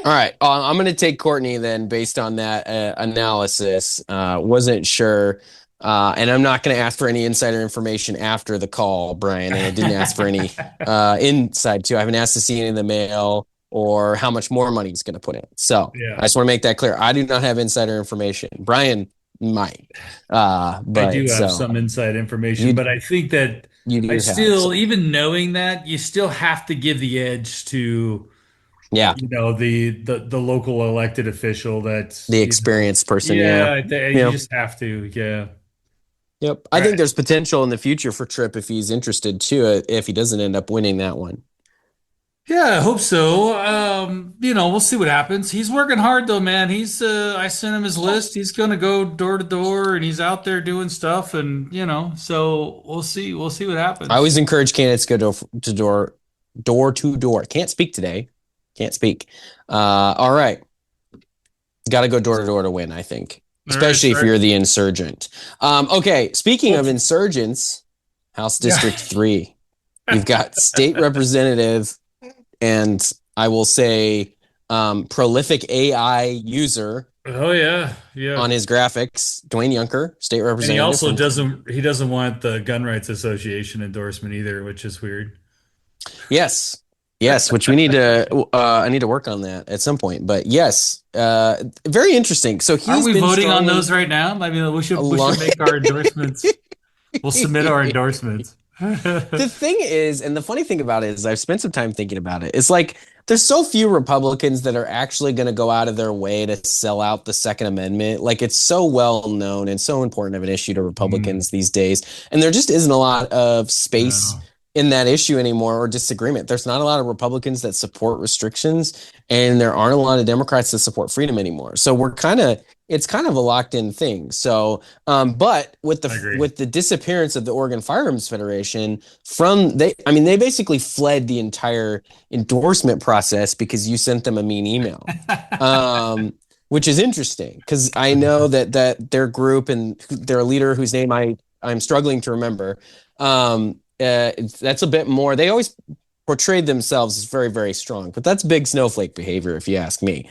All right. I'm going to take Courtney then based on that analysis. Wasn't sure. And I'm not going to ask for any insider information after the call, Brian. And I didn't ask for any inside too. I haven't asked to see any in the mail or how much more money he's going to put in. So I Yeah, just want to make that clear. I do not have insider information. Brian might. I do But have so some inside information, you but I think that you I do have still, some. even knowing that, you still have to give the edge to, Yeah. the local elected official that's, The experienced person. Yeah. yeah, you Yeah. just have to, yeah. Yep. I All think right. there's potential in the future for Tripp if he's interested too, if he doesn't end up winning that one. Yeah, I hope so. We'll see what happens. He's working hard though, man. I sent him his list. He's gonna go door to door and he's out there doing stuff and so we'll see. We'll see what I happens. always encourage candidates to go door to door. Can't speak today. Can't speak. All right. Got to go door to door to win, I think, All right, especially if sorry. you're the insurgent. Okay. Speaking Well, of insurgents, House yeah. District 3, you've got state representative and I will say prolific AI user Oh yeah, yeah. on his graphics, Dwayne Yunker, state And he representative also from. doesn't want the Gun Rights Association endorsement either, which is weird. Yes. Yes, which we need to I need to work on that at some point. But yes, very interesting. So Aren't he's we been voting on strongly those right now? I mean, we should along. make our endorsements. We'll submit our endorsements. The thing is, and the funny thing about it is I've spent some time thinking about it. It's like there's so few Republicans that are actually going to go out of their way to sell out the Second Amendment. Like it's so well known and so important of an issue to Mm, Republicans these days. And there just isn't a lot of space no, in that issue anymore or disagreement. There's not a lot of Republicans that support restrictions, and there aren't a lot of Democrats that support freedom anymore. So it's kind of a locked in thing. So but I agree. with the disappearance of the Oregon Firearms Federation I mean, they basically fled the entire endorsement process because you sent them a mean email, which is interesting because I know that their group and their leader, whose name I'm struggling to remember, that's a bit more. They always portrayed themselves as very, very strong, but that's big snowflake behavior, if you ask me.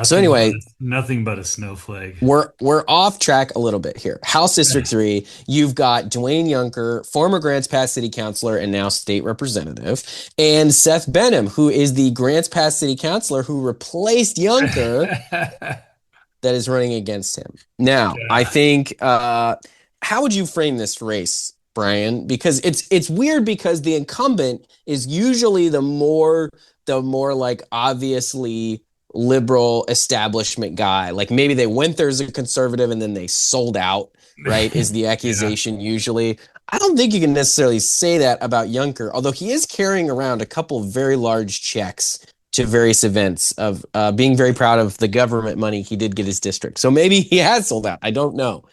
So anyway, Nothing but a snowflake. we're off track a little bit here. House District 3, you've got Dwayne Yunker, former Grants Pass City Councilor and now state representative, and Seth Benham, who is the Grants Pass City Councilor who replaced Yunker that is running against him. Now, I Yeah. think how would you frame this race, Brian? Because it's weird because the incumbent is usually the more like obviously liberal establishment guy. Like maybe they went there as a conservative and then they sold out, right? Is the Yeah. accusation usually. I don't think you can necessarily say that about Yunker, although he is carrying around a couple very large checks to various events of being very proud of the government money he did get his district. So maybe he has sold out. I don't know.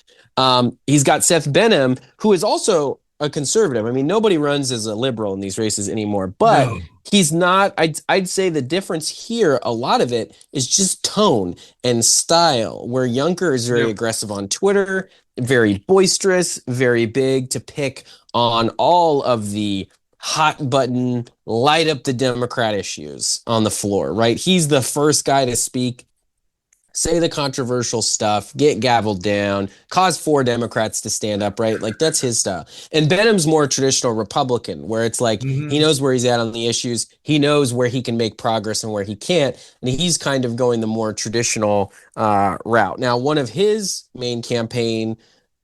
He's got Seth Benham, who is also a conservative. I mean, nobody runs as a liberal in these races anymore, but No. he's not. I'd say the difference here, a lot of it is just tone and style, where Yunker is very Yep. aggressive on Twitter, very boisterous, very big to pick on all of the hot button, light up the Democrat issues on the floor, right? He's the first guy to speak, say the controversial stuff, get gavelled down, cause four Democrats to stand up, right? Like that's his style. And Benham's more traditional Republican, where it's like he Hmm. knows where he's at on the issues, he knows where he can make progress and where he can't, and he's kind of going the more traditional route. Now, one of his main campaign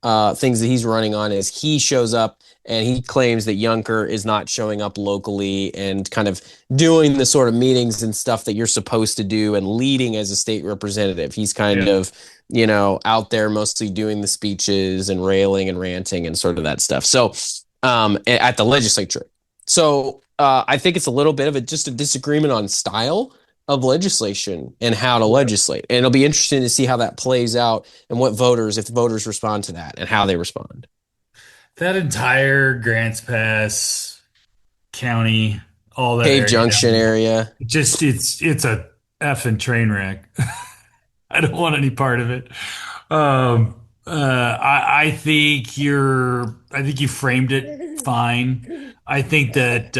things that he's running on is he shows up and he claims that Juncker is not showing up locally and kind of doing the sort of meetings and stuff that you're supposed to do and leading as a state representative. He's kind Yeah. of, out there mostly doing the speeches and railing and ranting and sort of that stuff. So, at the legislature. So, I think it's a little bit of just a disagreement on style of legislation and how to legislate. And it'll be interesting to see how that plays out and if voters respond to that and how they respond. That entire Grants Pass County, all that Cave area down Junction there, area. it's a effing train wreck. I don't want any part of it. I think I think you framed it fine. I think that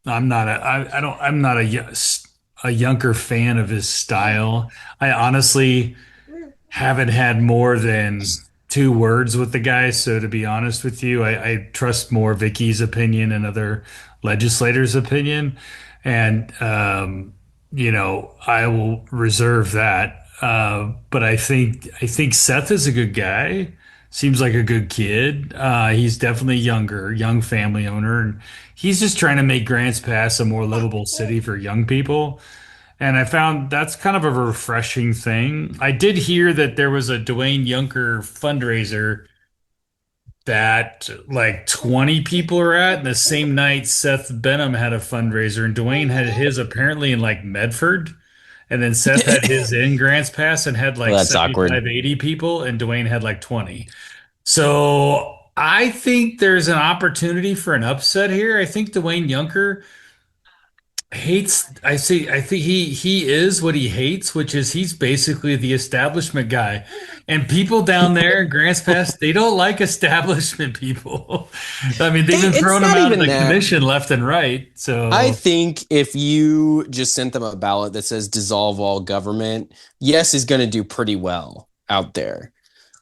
I'm not a, I don't, I'm not a Junker fan of his style. I honestly haven't had more than 2 words with the guy. So to be honest with you, I trust more Vicky's opinion and other legislators' opinion. And, I will reserve that. But I think Seth is a good guy. Seems like a good kid. He's definitely younger, young family owner, and he's just trying to make Grants Pass a more livable city for young people. And I found that's kind of a refreshing thing. I did hear that there was a Dwayne Yunker fundraiser that like 20 people are at. And the same night, Seth Benham had a fundraiser, and Dwayne had his apparently in like Medford. And then Seth had his in Grants Pass and had Well, like that's awkward. 75, 80 people, and Dwayne had like 20. So I think there's an opportunity for an upset here. I think Dwayne Yunker hates I think he is what he hates, which is he's basically the establishment guy. And people down there in Grants Pass, they don't like establishment people. I mean, they've been It's throwing them not out of even the that. commission left and right. I So think if you just sent them a ballot that says dissolve all government, yes is going to do pretty well out there.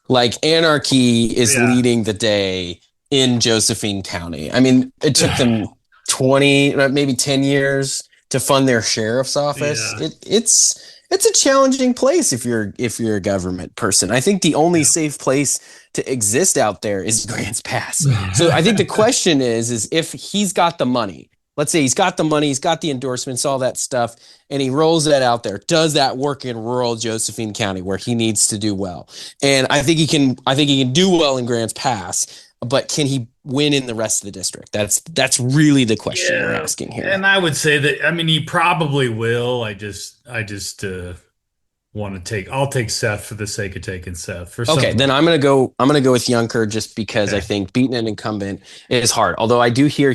Like anarchy is yeah. leading the day in Josephine County. I mean, it took them 20, maybe 10 years to fund their sheriff's office. Yeah. It's a challenging place if you're a government person. I think the only Yeah. safe place to exist out there is Grants Pass. So I think the question is if he's got the money. Let's say he's got the money, he's got the endorsements, all that stuff, and he rolls that out there. Does that work in rural Josephine County where he needs to do well? And I think he can. I think he can do well in Grants Pass, but can he win in the rest of the district? That's really the question we're Yeah. asking here. And I would say that I mean he probably will. I just want to I'll take Seth for the sake of taking Seth for Okay, some. then I'm gonna go. I'm gonna go with Junker just because I Okay. think beating an incumbent is hard. Although I do hear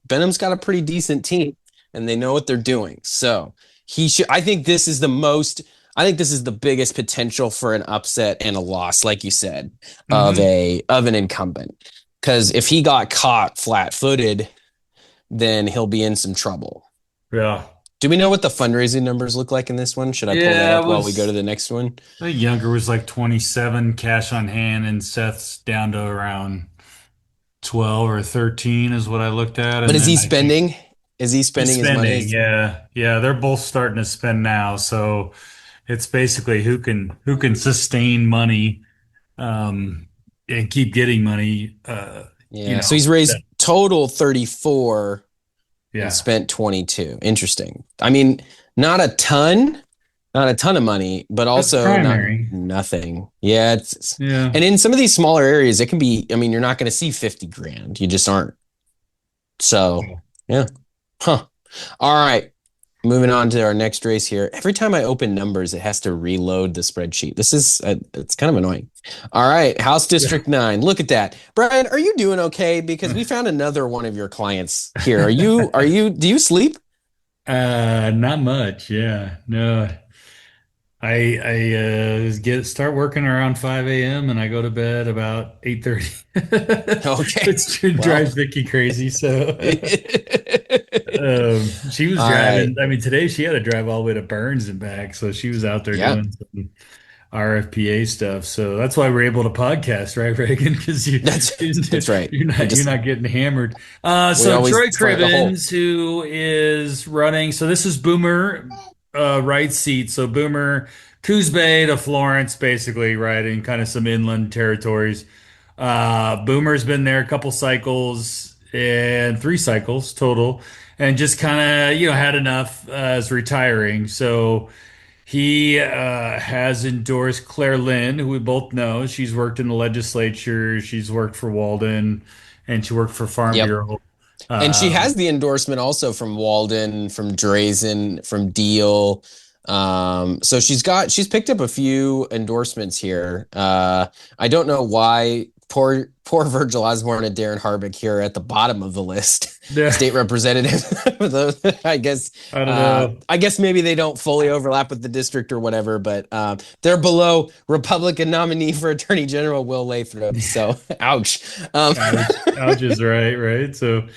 Benham's got a pretty decent team, and they know what they're doing. So he should. I think this is the most. I think this is the biggest potential for an upset and a loss, like you said, Hmm. of an incumbent. Because if he got caught flat-footed, then he'll be in some trouble. Yeah. Do we know what the fundraising numbers look like in this one? Should I pull that Yeah, it up while we go to was the next one? I think Younger was like 27 cash on hand, and Seth's down to around 12 or 13 is what I looked at. But And is he then I think spending? Is he he's spending his spending. money? Yeah. Yeah. They're both starting to spend now. So it's basically who can sustain money and keep getting money. Yeah. So he's raised That, total 34 and yeah. spent 22. Interesting. I mean, not a ton, not a ton of money, but That's also not primary. nothing. Yeah, Yeah. and in some of these smaller areas, it can be, I mean, you're not going to see 50 grand. You just aren't. So, yeah. Huh. All right. Moving on to our next race here. Every time I open numbers, it has to reload the spreadsheet. It's kind of annoying. All right, House Yeah. District 9. Look at that. Brian, are you doing okay? Because we found another one of your clients here. Do you sleep? Not much. Yeah. No. I get start working around 5 a.m. and I go to bed about 8:30. Okay. It drives Well, Vicky crazy. So she was all right. driving. I mean, today she had to drive all the way to Burns and back. So she was out there Yeah, doing some RFPA stuff. So that's why we're able to podcast, right, Reagan? Because that's right. We you're just not getting hammered. we So always Troy flag a hole. Crivens, who is running. So this is Boomer right seat. So Boomer Coos Bay to Florence, basically, right, and kind of some inland territories. Boomer's been there a couple cycles and 3 cycles total, and just kind of, had enough as retiring. So he has endorsed Claire Lynn, who we both know. She's worked in the legislature, she's worked for Walden, and she worked for Farm Yep. Bureau. And she Um, has the endorsement also from Walden, from Drazen, from Deal. So she's picked up a few endorsements here. I don't know why poor Virgil Osborne and Darren Harbick here are at the bottom of the list. yeah, State representative. I guess I don't know. I guess maybe they don't fully overlap with the district or whatever, but they're below Republican nominee for Attorney General Will Lathrop. So ouch. Ouch, ouch is right, right. So,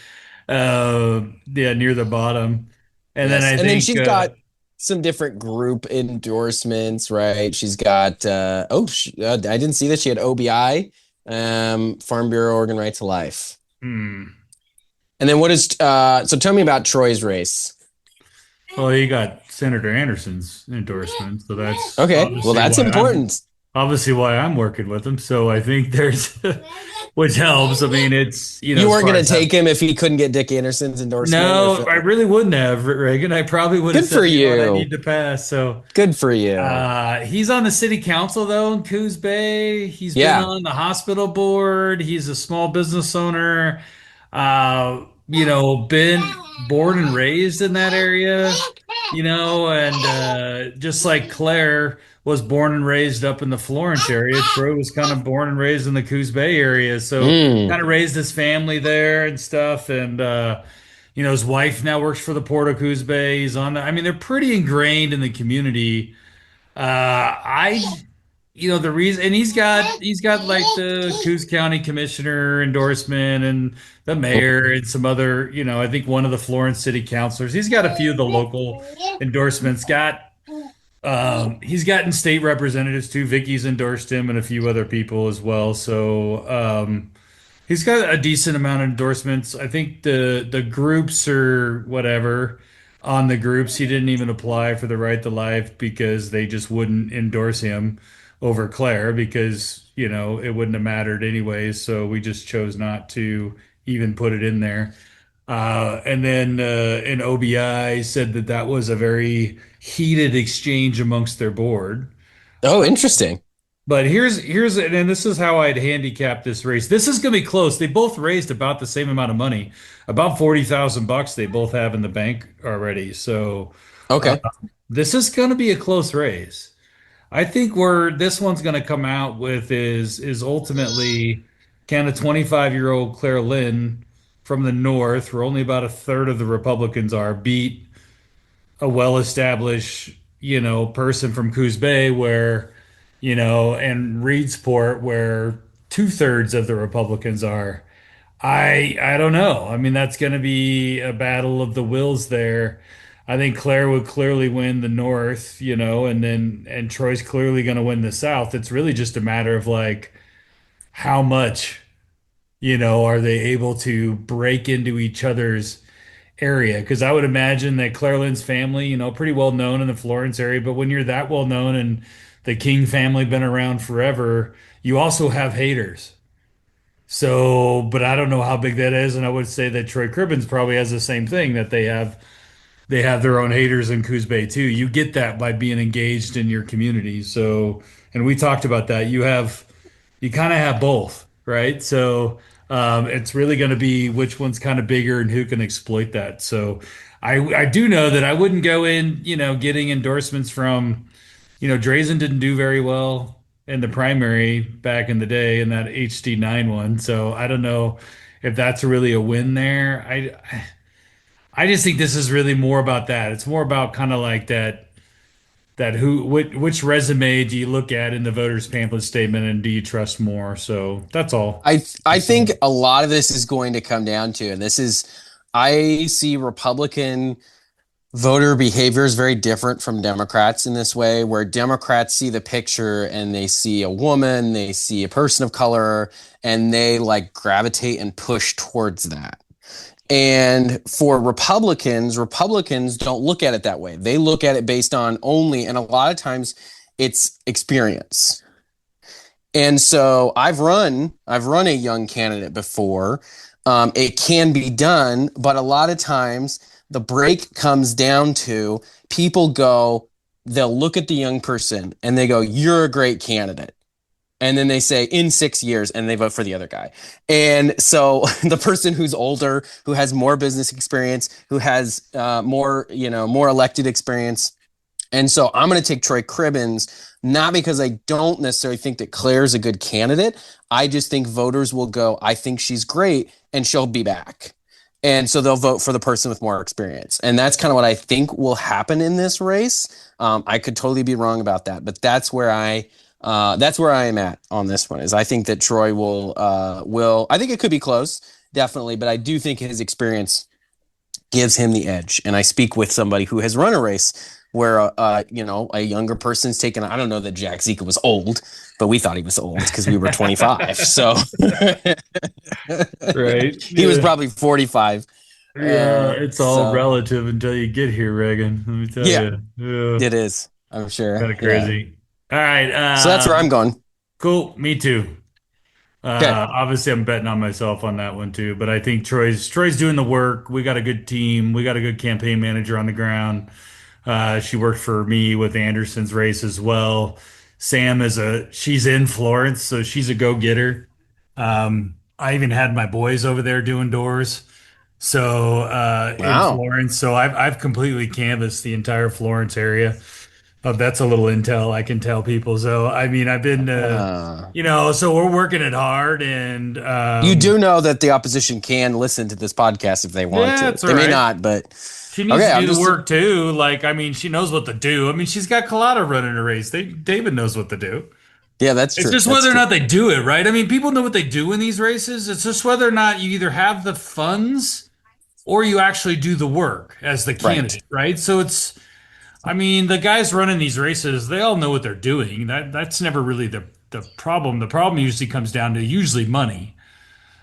yeah, near the bottom. And then Yes. I And then think, she's got some different group endorsements, right? She's got I didn't see that she had OBI, Farm Bureau Organ Right to Life. hmm, And then what is so tell me about Troy's race. well, he got Senator Anderson's endorsement, so that's Okay, well that's important. obviously why I'm working with him. So I think there's, which helps. I mean, it's, You as weren't far gonna as that. take him if he couldn't get Dick Anderson's endorsement, or if No, I really wouldn't have, Reagan. I probably would have good for said, what, I need you. to pass. So, Good for you. he's on the city council though in Coos Bay. He's been Yeah. on the hospital board. He's a small business owner. Been born and raised in that area, and just like Claire was born and raised up in the Florence area, Troy was kind of born and raised in the Coos Bay area. So Mm. kind of raised his family there and stuff. And his wife now works for the Port of Coos Bay. He's on the, I mean, they're pretty ingrained in the community. I the reason, and he's got like the Coos County Commissioner endorsement and the mayor and some other, I think one of the Florence City councilors. He's got a few of the local endorsements. He's gotten state representatives too. Vicky's endorsed him and a few other people as well. So he's got a decent amount of endorsements. I think the groups or whatever on the groups, he didn't even apply for the right to life because they just wouldn't endorse him over Claire because, it wouldn't have mattered anyways. So we just chose not to even put it in there. And then an OBI said that that was a very heated exchange amongst their board. Oh, interesting. But here's and this is how I'd handicap this race. This is going to be close. They both raised about the same amount of money, about $40,000 they both have in the bank already. So uh, Okay. this is going to be a close race. I think where this one's going to come out with is ultimately, can a 25-year-old Claire Lynn from the north, where only about a third of the Republicans are, beat a well-established, person from Coos Bay where, and Reedsport where 2/3 of the Republicans are. I don't know. I mean, that's going to be a battle of the wills there. I think Claire would clearly win the North, and Troy's clearly going to win the South. It's really just a matter of like how much, are they able to break into each other's area? Because I would imagine that Claire Lynn's family, pretty well known in the Florence area, but when you're that well known and the King family been around forever, you also have haters. So, but I don't know how big that is, and I would say that Troy Cribbins probably has the same thing that they have their own haters in Coos Bay too. You get that by being engaged in your community. So, and we talked about that. You kind of have both, right? So, it's really going to be which one's kind of bigger and who can exploit that. So, I do know that I wouldn't go in, getting endorsements from, Drazen didn't do very well in the primary back in the day in that HD9 one. So I don't know if that's really a win there. I just think this is really more about that. It's more about kind of like that which resume do you look at in the voters pamphlet statement and do you trust more? So that's all. I think a lot of this is going to come down to, and this is, I see Republican voter behavior is very different from Democrats in this way, where Democrats see the picture and they see a woman, they see a person of color, and they like gravitate and push towards that. And for Republicans, Republicans don't look at it that way. They look at it based on only, and a lot of times it's experience. And so I've run a young candidate before. It can be done, but a lot of times the break comes down to people go, they'll look at the young person and they go, "You're a great candidate." And then they say in 6 years and they vote for the other guy. And so the person who's older, who has more business experience, who has more elected experience, and so I'm going to take Troy Cribbins, not because I don't necessarily think that Claire's a good candidate. I just think voters will go, I think she's great, and she'll be back. And so they'll vote for the person with more experience. And that's kind of what I think will happen in this race. I could totally be wrong about that, but that's where I am at on this one. Is I think that Troy will. I think it could be close, definitely, but I do think his experience gives him the edge. And I speak with somebody who has run a race where a younger person's taken. I don't know that Jack Zika was old, but we thought he was old because we were 25. So Right. he was Yeah. probably 45. Yeah, it's all So relative until you get here, Reagan. Let me tell yeah, you. Yeah, it is. I'm kind sure. of Yeah. crazy. All right. So that's where I'm going. Cool. Me too. Okay. Obviously, I'm betting on myself on that one too, but I think Troy's doing the work. We got a good team. We got a good campaign manager on the ground. She worked for me with Anderson's race as well. Sam she's in Florence, so she's a go-getter. I even had my boys over there doing doors. So in Wow. Florence, so I've completely canvassed the entire Florence area. That's a little intel I can tell people. So I mean, I've been, Uh, so we're working it hard, and you do know that the opposition can listen to this podcast if they want yeah, to. it's all They may right. not, but She needs to okay. I'm do the just work too. Like, I mean, she knows what to do. I mean, she's got Collada running a race. David knows what to do. yeah, that's It's true. just That's whether or true. not they do it, right? I mean, people know what they do in these races. It's just whether or not you either have the funds or you actually do the work as the Right. candidate, right? So I mean, the guys running these races, they all know what they're doing. That's never really the problem. The problem usually comes down to usually money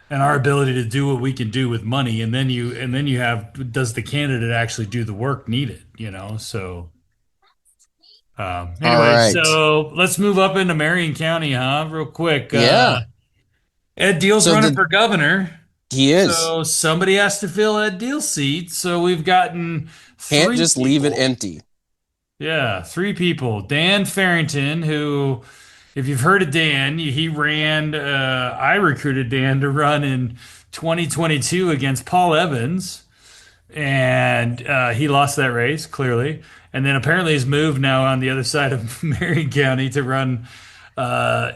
and our ability to do what we can do with money. And then you have, does the candidate actually do the work needed, So All anyway, right. so let's move up into Marion County, huh? Real quick. Yeah. Ed Deal's So running the for governor. he is So somebody has to fill Ed Deal's seat. So we've gotten can't three just leave it people. empty. Yeah, three people. Dan Farrington, who, if you've heard of Dan, he ran, I recruited Dan to run in 2022 against Paul Evans, and he lost that race, clearly. And then apparently he's moved now on the other side of Marion County to run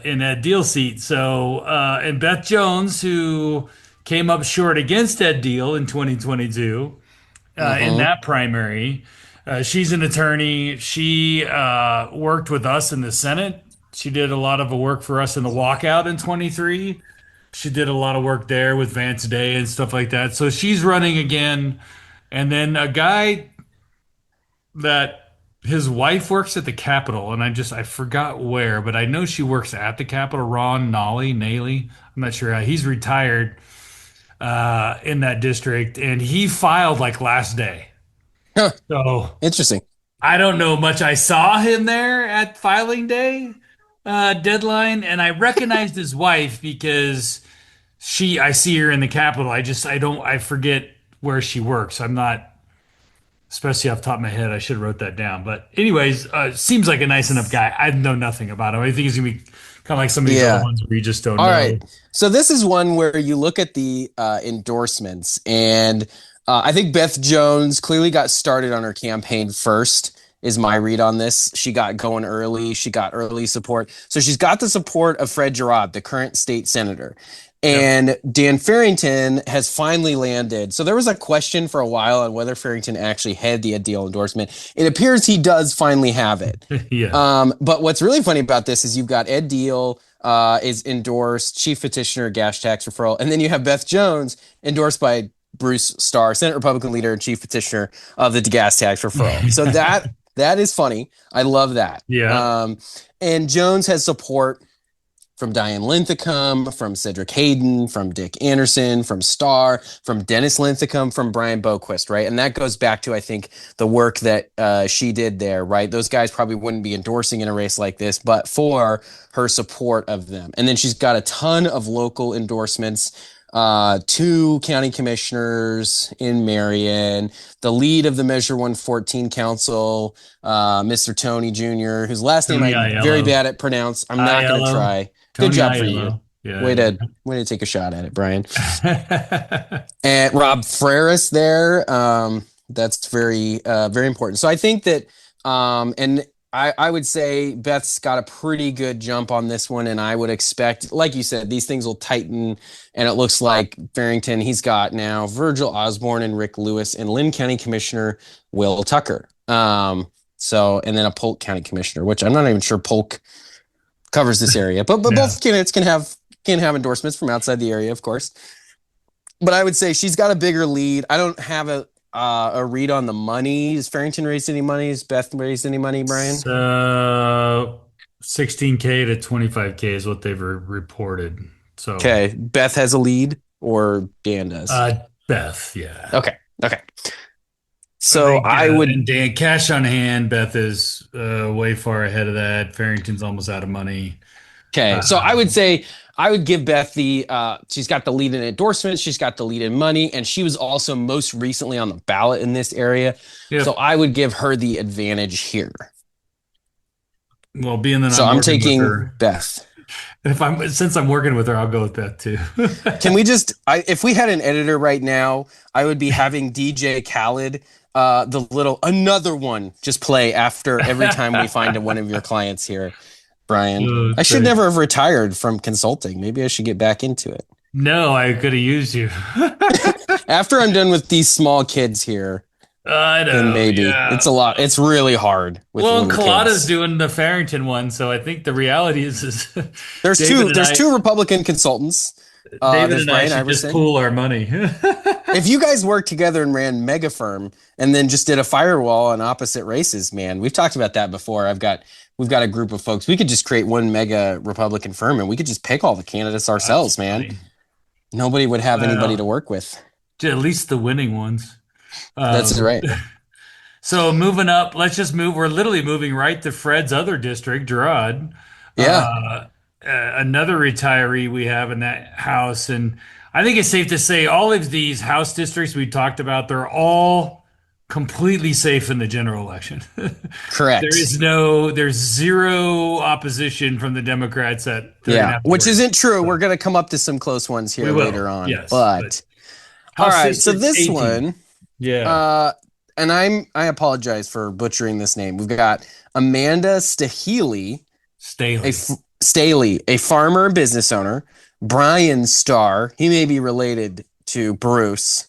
in that deal seat. So, and Beth Jones, who came up short against Ed Deal in 2022 in Mm-hmm. that primary. She's an attorney. She worked with us in the Senate. She did a lot of work for us in the walkout in 23. She did a lot of work there with Vance Day and stuff like that. So she's running again. And then a guy that his wife works at the Capitol, and I forgot where, but I know she works at the Capitol. Ron Nally. I'm not sure how. He's retired in that district, and he filed like last day. Huh. So Interesting. I don't know much. I saw him there at filing day deadline, and I recognized his wife because I see her in the Capitol. I forget where she works. I'm not, especially off the top of my head. I should have wrote that down. But anyways, seems like a nice enough guy. I know nothing about him. I think he's gonna be kind of like some of these other Yeah. ones where you just don't All right. know. So this is one where you look at the endorsements, and I think Beth Jones clearly got started on her campaign first, is my read on this. She got going early. She got early support. So she's got the support of Fred Gerard, the current state senator. Yep. And Dan Farrington has finally landed. So there was a question for a while on whether Farrington actually had the Ed Deal endorsement. It appears he does finally have it. Yeah. But what's really funny about this is you've got Ed Deal is endorsed, chief petitioner, gas tax referral, and then you have Beth Jones endorsed by Bruce Starr, Senate Republican leader and chief petitioner of the gas tax referral. So that is funny. I love that. Yeah. And Jones has support from Diane Linthicum, from Cedric Hayden, from Dick Anderson, from Starr, from Dennis Linthicum, from Brian Boquist, right? And that goes back to, I think, the work that she did there, right? Those guys probably wouldn't be endorsing in a race like this, but for her support of them. And then she's got a ton of local endorsements, two county commissioners in Marion, the lead of the Measure 114 Council, Mr. Tony Jr., whose last name Tony I'm very Aiello. bad at pronounce. I'm not going to Aiello. try. Good Tony job for you. Aiello. Yeah, Way to yeah. way to take a shot at it, Brian. And Rob Freris there. That's very important. So I think that, and I would say Beth's got a pretty good jump on this one, and I would expect, like you said, these things will tighten, and it looks like Farrington, he's got now Virgil Osborne and Rick Lewis and Lynn County Commissioner Will Tucker. So, and then a Polk County Commissioner, which I'm not even sure Polk covers this area, but Yeah. both candidates can have endorsements from outside the area, of course. But I would say she's got a bigger lead. I don't have a read on the money. Has Farrington raised any money? Has Beth raised any money, Brian? So 16K to 25K is what they've reported. So Okay, Beth has a lead, or Dan does. Beth, yeah. Okay, okay. I So think I would. and Dan cash on hand, Beth is way far ahead of that. Farrington's almost out of money. Okay, so I would Um, say I would give Beth the. She's got the lead in endorsements. She's got the lead in money, and she was also most recently on the ballot in this area. So yep. I would give her the advantage here. Well, being that So I'm I'm working with taking her, Beth. if I'm since I'm working with her, I'll go with Beth too. Can we just, if we had an editor right now, I would be having DJ Khaled, the little another one just play after every time we find one of your clients here, Brian. Oh, I should great. never have retired from consulting. Maybe I should get back into it. No, I could have used you. After I'm done with these small kids here, I then know, maybe it's yeah. a lot. It's really hard with Well, and little Colada's kids. doing the Farrington one, so I think the reality is There's David two. and There's I, two Republican consultants. David There's and I Brian should just Iverson. pool our money. If you guys worked together and ran mega firm and then just did a firewall on opposite races, man, we've talked about that before. We've got a group of folks. We could just create one mega Republican firm and we could just pick all the candidates That's ourselves, man. funny. Nobody would have anybody to Well, work with. at least the winning ones. That's Um, right. so moving up, let's just move. We're literally moving right to Fred's other district, Gerard. Yeah, Another retiree we have in that house. And I think it's safe to say all of these house districts we talked about, they're all completely safe in the general election. correct. There's zero opposition from the Democrats that they're gonna Yeah, have to which worry isn't true. We're about. going to come up to some close ones We here later will, on. yes. But But all House right, so District this 18. one, Yeah. uh, and I apologize for butchering this name. We've got Amanda Staheli, Staley. Staley, a farmer and business owner. Brian Starr, he may be related to Bruce.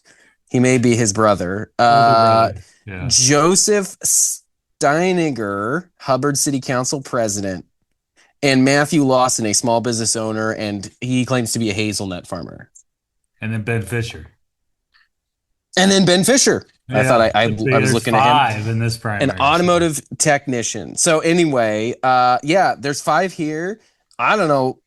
He may be his brother. Older brother. Yeah. Joseph Steiniger, Hubbard City Council president, and Matthew Lawson, a small business owner, and he claims to be a hazelnut farmer. And then Ben Fisher. And then Ben Fisher. I thought I So was there's looking at him. five in this An primary. automotive technician. So anyway, yeah, there's five here. I don't know.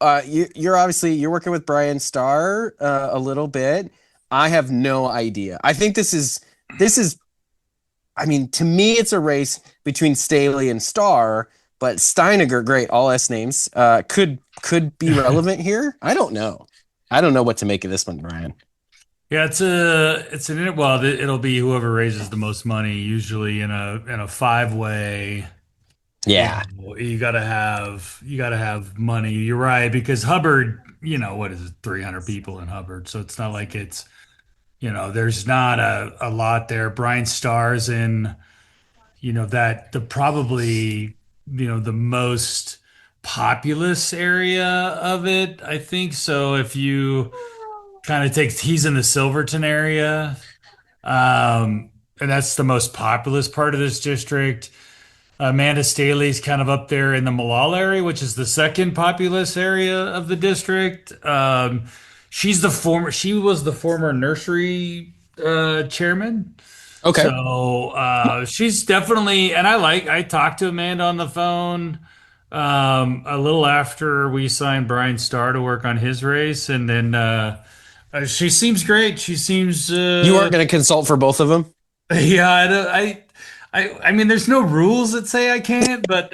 You're obviously you're working with Brian Starr a little bit. I have no idea. I think this is. I mean, to me, it's a race between Staley and Starr, but Steiniger, great, all S names, could be relevant here. I don't know. I don't know what to make of this one, Brian. Yeah, well, it'll be whoever raises the most money, usually in a five-way. Yeah. You gotta have money. You're right, because Hubbard, what is it, 300 people in Hubbard, so it's not like there's not a lot there. Brian Starr's in, that the probably, the most populous area of it, I think. So if you kind of he's in the Silverton area, and that's the most populous part of this district. Amanda Staley's kind of up there in the Malal area, which is the second populous area of the district. She was the former nursery chairman. Okay. So she's definitely, and I talked to Amanda on the phone. A little after we signed Brian Starr to work on his race, and then she seems great. She seems You weren't going to consult for both of them? yeah. I mean, there's no rules that say I can't, but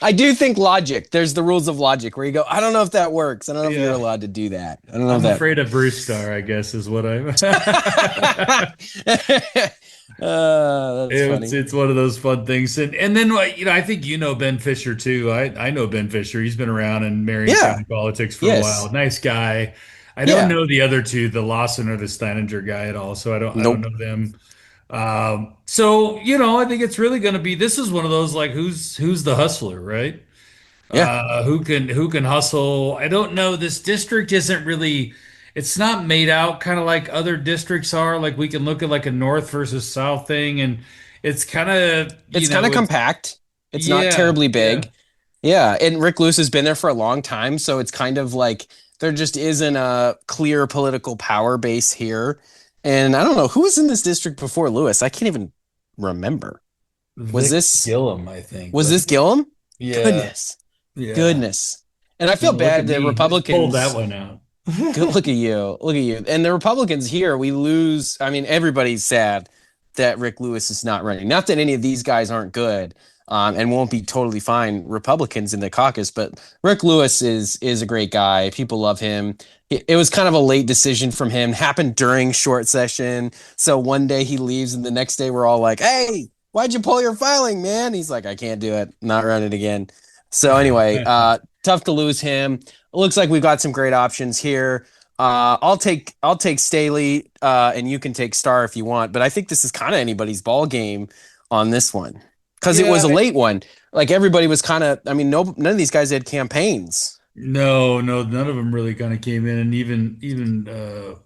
I do think logic. There's the rules of logic where you go, I don't know if that works. I don't know if you're yeah. allowed to do that. I don't know if I'm that. afraid of Bruce Starr, I guess, is what I'm. That's funny. It's one of those fun things, and then like, I think Ben Fisher too. I know Ben Fisher. He's been around in Marion Yeah. County politics for a while. Yes. Nice guy. I don't Yeah. know the other two, the Lawson or the Steininger guy at all, so I don't Nope. know them. So I think it's really going to be. This is one of those like who's the hustler, right? Yeah. Who can hustle? I don't know. This district isn't really. It's not made out kind of like other districts are. Like we can look at like a north versus south thing, and it's kind of It's kind of it's compact. It's not yeah, terribly yeah. big. Yeah. And Rick Lewis has been there for a long time. So it's kind of like there just isn't a clear political power base here. And I don't know who was in this district before Lewis. I can't even remember. Was Vic this Gillum, I think, was this wasn't it? Gillum? Yeah, Goodness. yeah. Goodness. And I feel Well, look bad at the me. Just pulled that Republicans. one out. Good look at you. Look at you. And the Republicans here, we lose. I mean, everybody's sad that Rick Lewis is not running. Not that any of these guys aren't good, and won't be totally fine Republicans in the caucus, but Rick Lewis is a great guy. People love him. It was kind of a late decision from him. Happened during short session. So one day he leaves, and the next day we're all like, "Hey, why'd you pull your filing, man?" He's like, "I can't do it. Not running again." So anyway, tough to lose him. It looks like we've got some great options here. I'll take Staley, and you can take Star if you want. But I think this is kind of anybody's ball game on this one because it was a Yeah, late one. Like everybody was kind of. I mean, no, none of these guys had campaigns. no, no, none of them really kind of came in, and even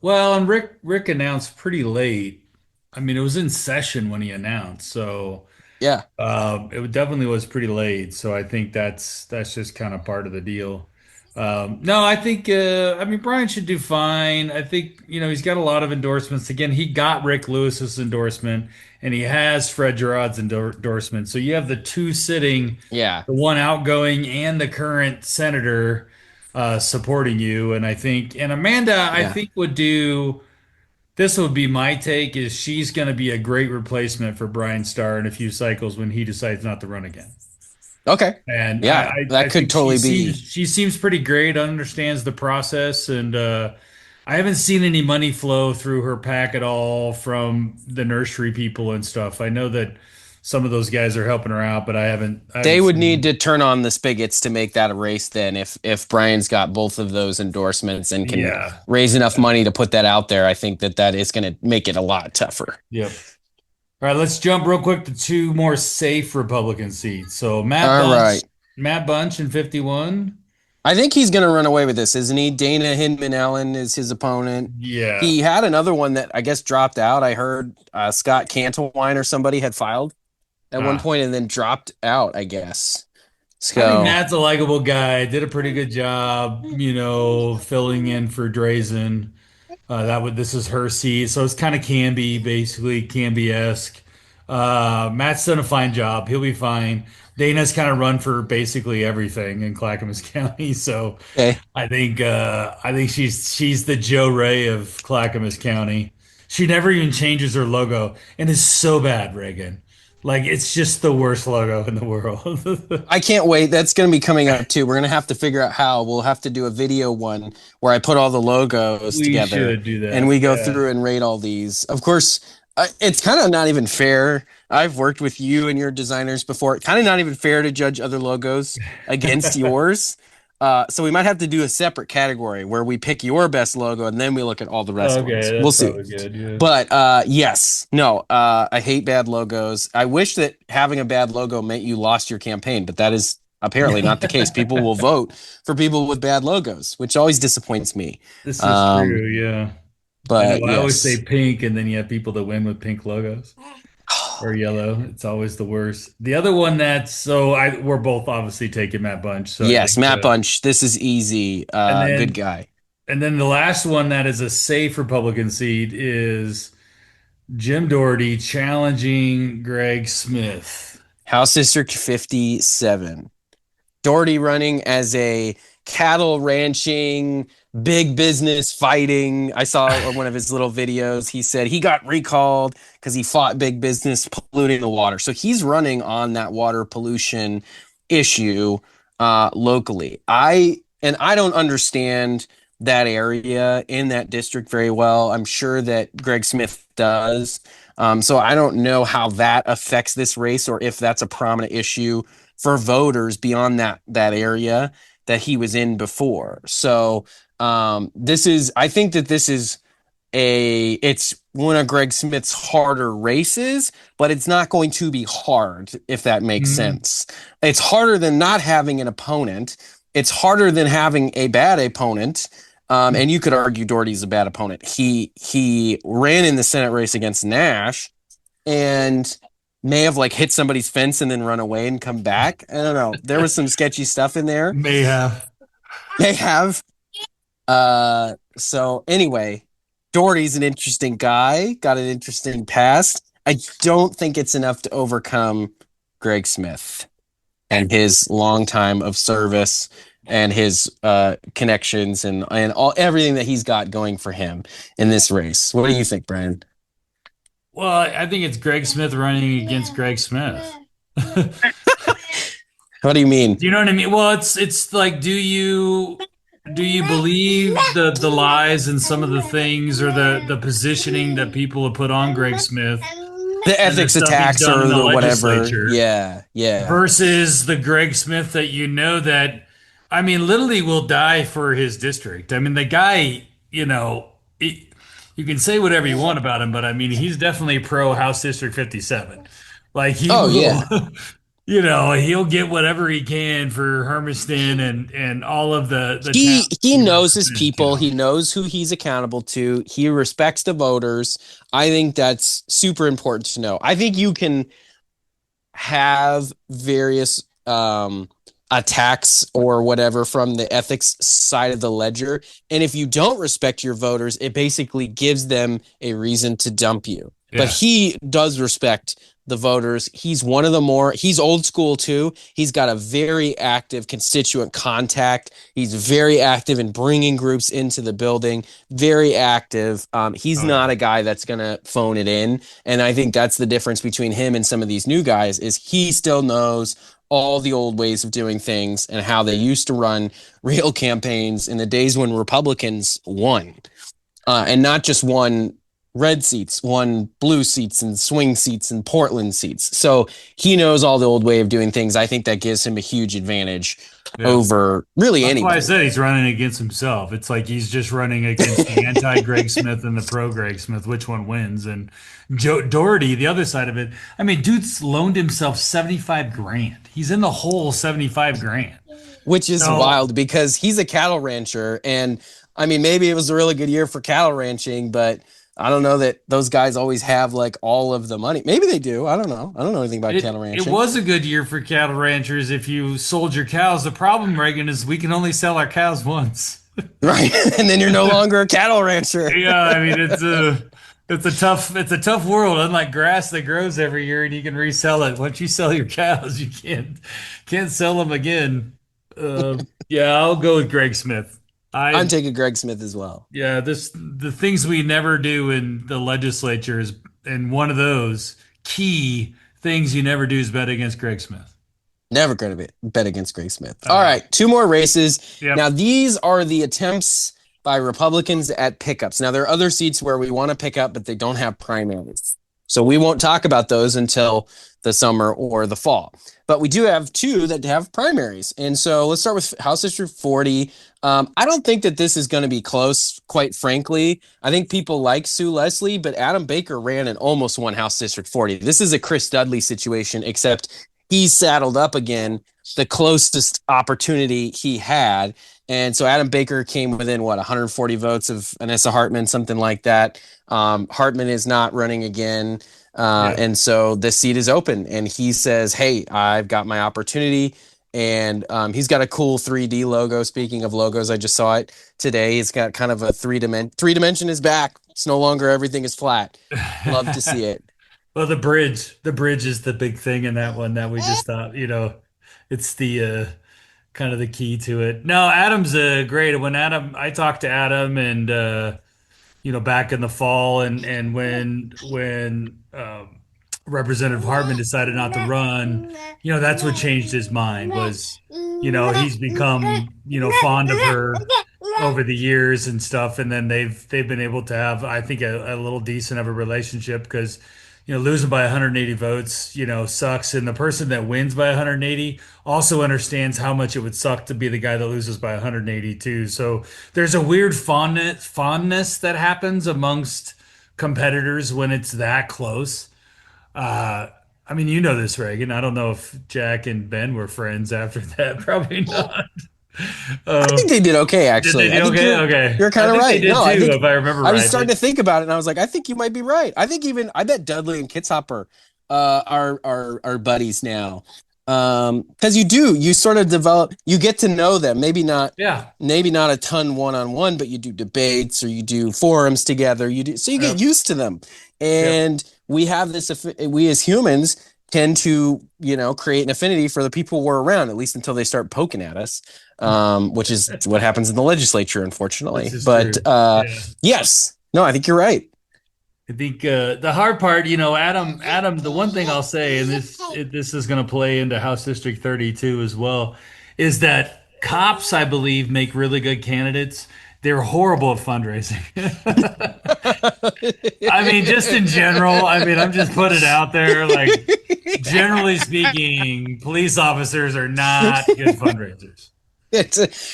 well, and Rick announced pretty late. I mean, it was in session when he announced, so Yeah. it definitely was pretty late. So I think that's just kind of part of the deal. No, I mean Brian should do fine. I think he's got a lot of endorsements. Again, he got Rick Lewis's endorsement, and he has Fred Gerard's endorsement. So you have the two sitting, Yeah. the one outgoing and the current senator supporting you. And Amanda, I Yeah. think would do. This would be my take is she's going to be a great replacement for Brian Starr in a few cycles when he decides not to run again. Okay. And Yeah. I That could think she totally seems be. she seems pretty great, understands the process, and I haven't seen any money flow through her pack at all from the nursery people and stuff. I know that some of those guys are helping her out, but I haven't They would need seen. to turn on the spigots to make that a race then if Brian's got both of those endorsements and can Yeah. raise enough money to put that out there, I think that is going to make it a lot tougher. Yep. All right, let's jump real quick to two more safe Republican seats. So All right. Matt Bunch in 51. I think he's going to run away with this, isn't he? Dana Hindman Allen is his opponent. Yeah. He had another one that I guess dropped out. I heard Scott Cantwine or somebody had filed at one Ah. point and then dropped out, I guess. I think So, Matt's a likable guy. Did a pretty good job, filling in for Drazen. This is her seat, so it's kind of Canby, basically Canby-esque. Matt's done a fine job. He'll be fine. Dana's kind of run for basically everything in Clackamas County, so okay. I think she's the Joe Ray of Clackamas County. She never even changes her logo, and is so bad, Reagan. Like it's just the worst logo in the world. I can't wait. That's going to be coming up too. We're going to have to figure out how. We'll have to do a video one where I put all the logos We together should do and that. we go Yeah. through and rate all these. Of course, it's kind of not even fair. I've worked with you and your designers before. Kind of not even fair to judge other logos against yours. So we might have to do a separate category where we pick your best logo and then we look at all the rest Okay, ones. that's We'll see. probably good. Yeah. But yes, no, I hate bad logos. I wish that having a bad logo meant you lost your campaign, but that is apparently not the case. People will vote for people with bad logos, which always disappoints me. This is Um, true. Yeah. I know. but I always say yes. pink, and then you have people that win with pink logos or yellow. It's always the worst. The other one we're both obviously taking Matt Bunch. So I Yes, think, Matt Bunch, this is easy. and Good then guy. and then the last one that is a safe Republican seat is Jim Doherty challenging Greg Smith. House District 57. Doherty running as a cattle ranching, big business fighting. I saw one of his little videos. He said he got recalled because he fought big business polluting the water. So he's running on that water pollution issue locally. I don't understand that area in that district very well. I'm sure that Greg Smith does. So I don't know how that affects this race or if that's a prominent issue for voters beyond that area that he was in before. So this is I think that this is it's one of Greg Smith's harder races, but it's not going to be hard if that makes Mhm. sense. It's harder than not having an opponent. It's harder than having a bad opponent. And you could argue Doherty's a bad opponent. He ran in the Senate race against Nash and may have like hit somebody's fence and then run away and come back. I don't know. There was some sketchy stuff in there. May have. May have. So anyway, Doherty's an interesting guy, got an interesting past. I don't think it's enough to overcome Greg Smith and his long time of service and his connections and all everything that he's got going for him in this race. What do you think, Brian? Well, I think it's Greg Smith running against Greg Smith. Do What do you mean? you know what I mean? Well, it's like, do you believe the lies and some of the things or the positioning that people have put on Greg Smith The and the ethics stuff he's attacks done or in the the whatever. legislature Yeah, yeah. versus the Greg Smith that you know that, I mean, literally will die for his district. I mean, the guy, you can say whatever you want about him, but I mean, he's definitely pro House District 57. Like he Oh will, yeah. he'll get whatever he can for Hermiston and all of the towns He he knows his represents, people. He knows who he's accountable to. He respects the voters. I think that's super important to know. I think you can have various attacks or whatever from the ethics side of the ledger. And if you don't respect your voters, it basically gives them a reason to dump you. But Yeah. he does respect the voters. He's one of the more, he's old school too. He's got a very active constituent contact. He's very active in bringing groups into the building, very active. He's Oh yeah. not a guy that's going to phone it in. And I think that's the difference between him and some of these new guys is he still knows all the old ways of doing things and how they used to run real campaigns in the days when Republicans won, and not just won red seats, won blue seats and swing seats and Portland seats. So he knows all the old way of doing things. I think that gives him a huge advantage Yeah. over really That's why I anybody. said he's running against himself. It's like he's just running against the anti Greg Smith and the pro Greg Smith. Which one wins? And Joe Doherty, the other side of it. I mean, dude's loaned himself 75 grand. He's in the hole 75 grand. Which is So wild because he's a cattle rancher. And I mean, maybe it was a really good year for cattle ranching, but I don't know that those guys always have like all of the money. Maybe they do. I don't know. I don't know anything about cattle it ranching. was a good year for cattle ranchers if you sold your cows. The problem, Reagan, is we can only sell our cows once. Right. And then you're no longer a cattle rancher. Yeah, I mean it's a tough world. Unlike grass that grows every year and you can resell it. Once you sell your cows, you can't sell them again. Yeah, I'll go with Greg Smith. I'm I taking Greg Smith as well. Yeah, the things we never do in the legislature is, and one of those key things you never do is bet against Greg Smith. Never going to bet against Greg Smith. All Uh, right, two more races. Now, yep. these are the attempts by Republicans at pickups. Now, there are other seats where we want to pick up, but they don't have primaries. So we won't talk about those until the summer or the fall. But we do have two that have primaries. And so let's start with House District 40. I don't think that this is going to be close, quite frankly. I think people like Sue Leslie, but Adam Baker ran and almost won House District 40. This is a Chris Dudley situation, except he's saddled up again, the closest opportunity he had. And so Adam Baker came within what 140 votes of Anissa Hartman, something like that. Hartman is not running again. Yeah. And so the seat is open and he says, hey, I've got my opportunity. And he's got a cool 3D logo. Speaking of logos, I just saw it today. It's got kind of a three dimension is back. It's no longer everything is flat. Love to see it. Well, the bridge is the big thing in that one that we just thought, it's kind of the key to it. No, Adam's great. When Adam, I talked to Adam and back in the fall and when Representative Hartman decided not to run, that's what changed his mind was, he's become, fond of her over the years and stuff, and then they've been able to have, I think, a little decent of a relationship because, losing by 180 votes, sucks, and the person that wins by 180 also understands how much it would suck to be the guy that loses by 180 too. So there's a weird fondness that happens amongst competitors when it's that close. Uh, I mean, you know this, Reagan. I don't know if Jack and Ben were friends after that. Probably not. I Uh, think they did okay, did they actually. I do think okay? you're Okay. you're I kind of think they right. did No, I too, think if I remember I was right. starting to think about it, and I was like, I think you might be right. I think even I bet Dudley and Kitshopper are buddies now. Because you sort of develop, you get to know them. Yeah. Maybe not a ton one on one, but you do debates or you do forums together. You do so you get Yep. used to them, Yep. and we have this. We as humans tend to create an affinity for the people we're around, at least until they start poking at us, which is what happens in the legislature, This unfortunately. is But true. Yeah. yes, no, I think you're right. I think the hard part, Adam. The one thing I'll say, and this is going to play into House District 32 as well, is that cops, I believe, make really good candidates. They're horrible at fundraising. I mean, just in general. I mean, I'm just putting it out there. Like, generally speaking, police officers are not good fundraisers.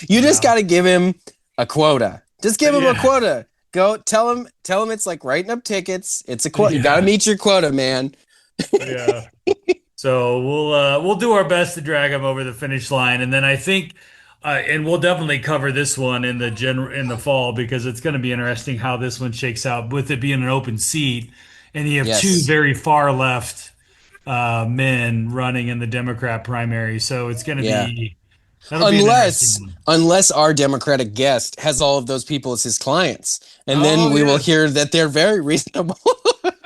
You You just know? got to give him a quota. Just give him a Yeah. quota. Go tell him it's like writing up tickets. It's a quota. You got to Yeah. meet your quota, man. Yeah. So we'll do our best to drag him over the finish line, and then I think, and we'll definitely cover this one in the fall because it's going to be interesting how this one shakes out with it being an open seat, and you have two Yes. very far left men running in the Democrat primary, so it's going to Yeah. be that'll be an interesting Unless one. unless our Democratic guest has all of those people as his clients, and then Oh we will yeah, hear that they're very reasonable.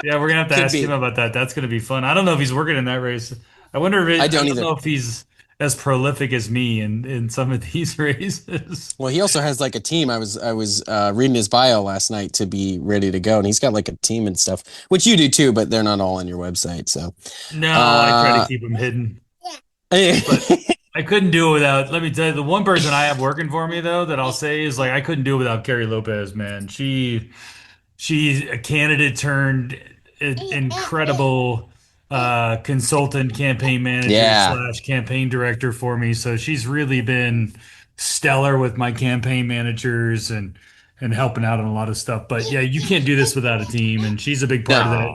yeah, we're gonna have to Could ask him be. about that. That's going to be fun. I don't know if he's working in that race. I wonder if I I don't don't either. know if he's as prolific as me in some of these races. Well, he also has like a team. I was reading his bio last night to be ready to go, and he's got like a team and stuff, which you do too, but they're not all on your website. So, No, I try to uh, keep them hidden, but I couldn't do it without. Let me tell you, the one person I have working for me though that I'll say is like I couldn't do it without Carrie Lopez, man. She's a candidate turned incredible consultant, campaign manager yeah, slash campaign director for me. So she's really been stellar with my campaign managers and helping out on a lot of stuff. But yeah, you can't do this without a team, and she's a big part of that. no,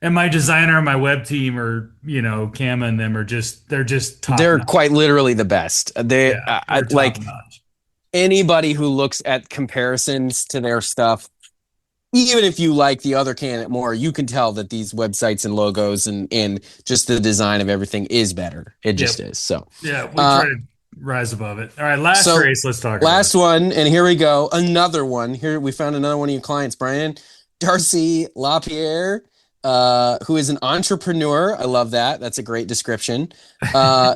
And my designer and my web team are, Cam and them are they're just top they're notch. quite literally the best. Yeah, they're top Like notch. anybody who looks at comparisons to their stuff, even if you like the other candidate more, you can tell that these websites and logos and just the design of everything is better. It just Yep. is. So, Yeah, we try uh, to rise above it. All right, last so race, let's talk about. last one, and here we go. Another one. Here we found another one of your clients, Brian. Darcy LaPierre, who is an entrepreneur. I love that. That's a great description.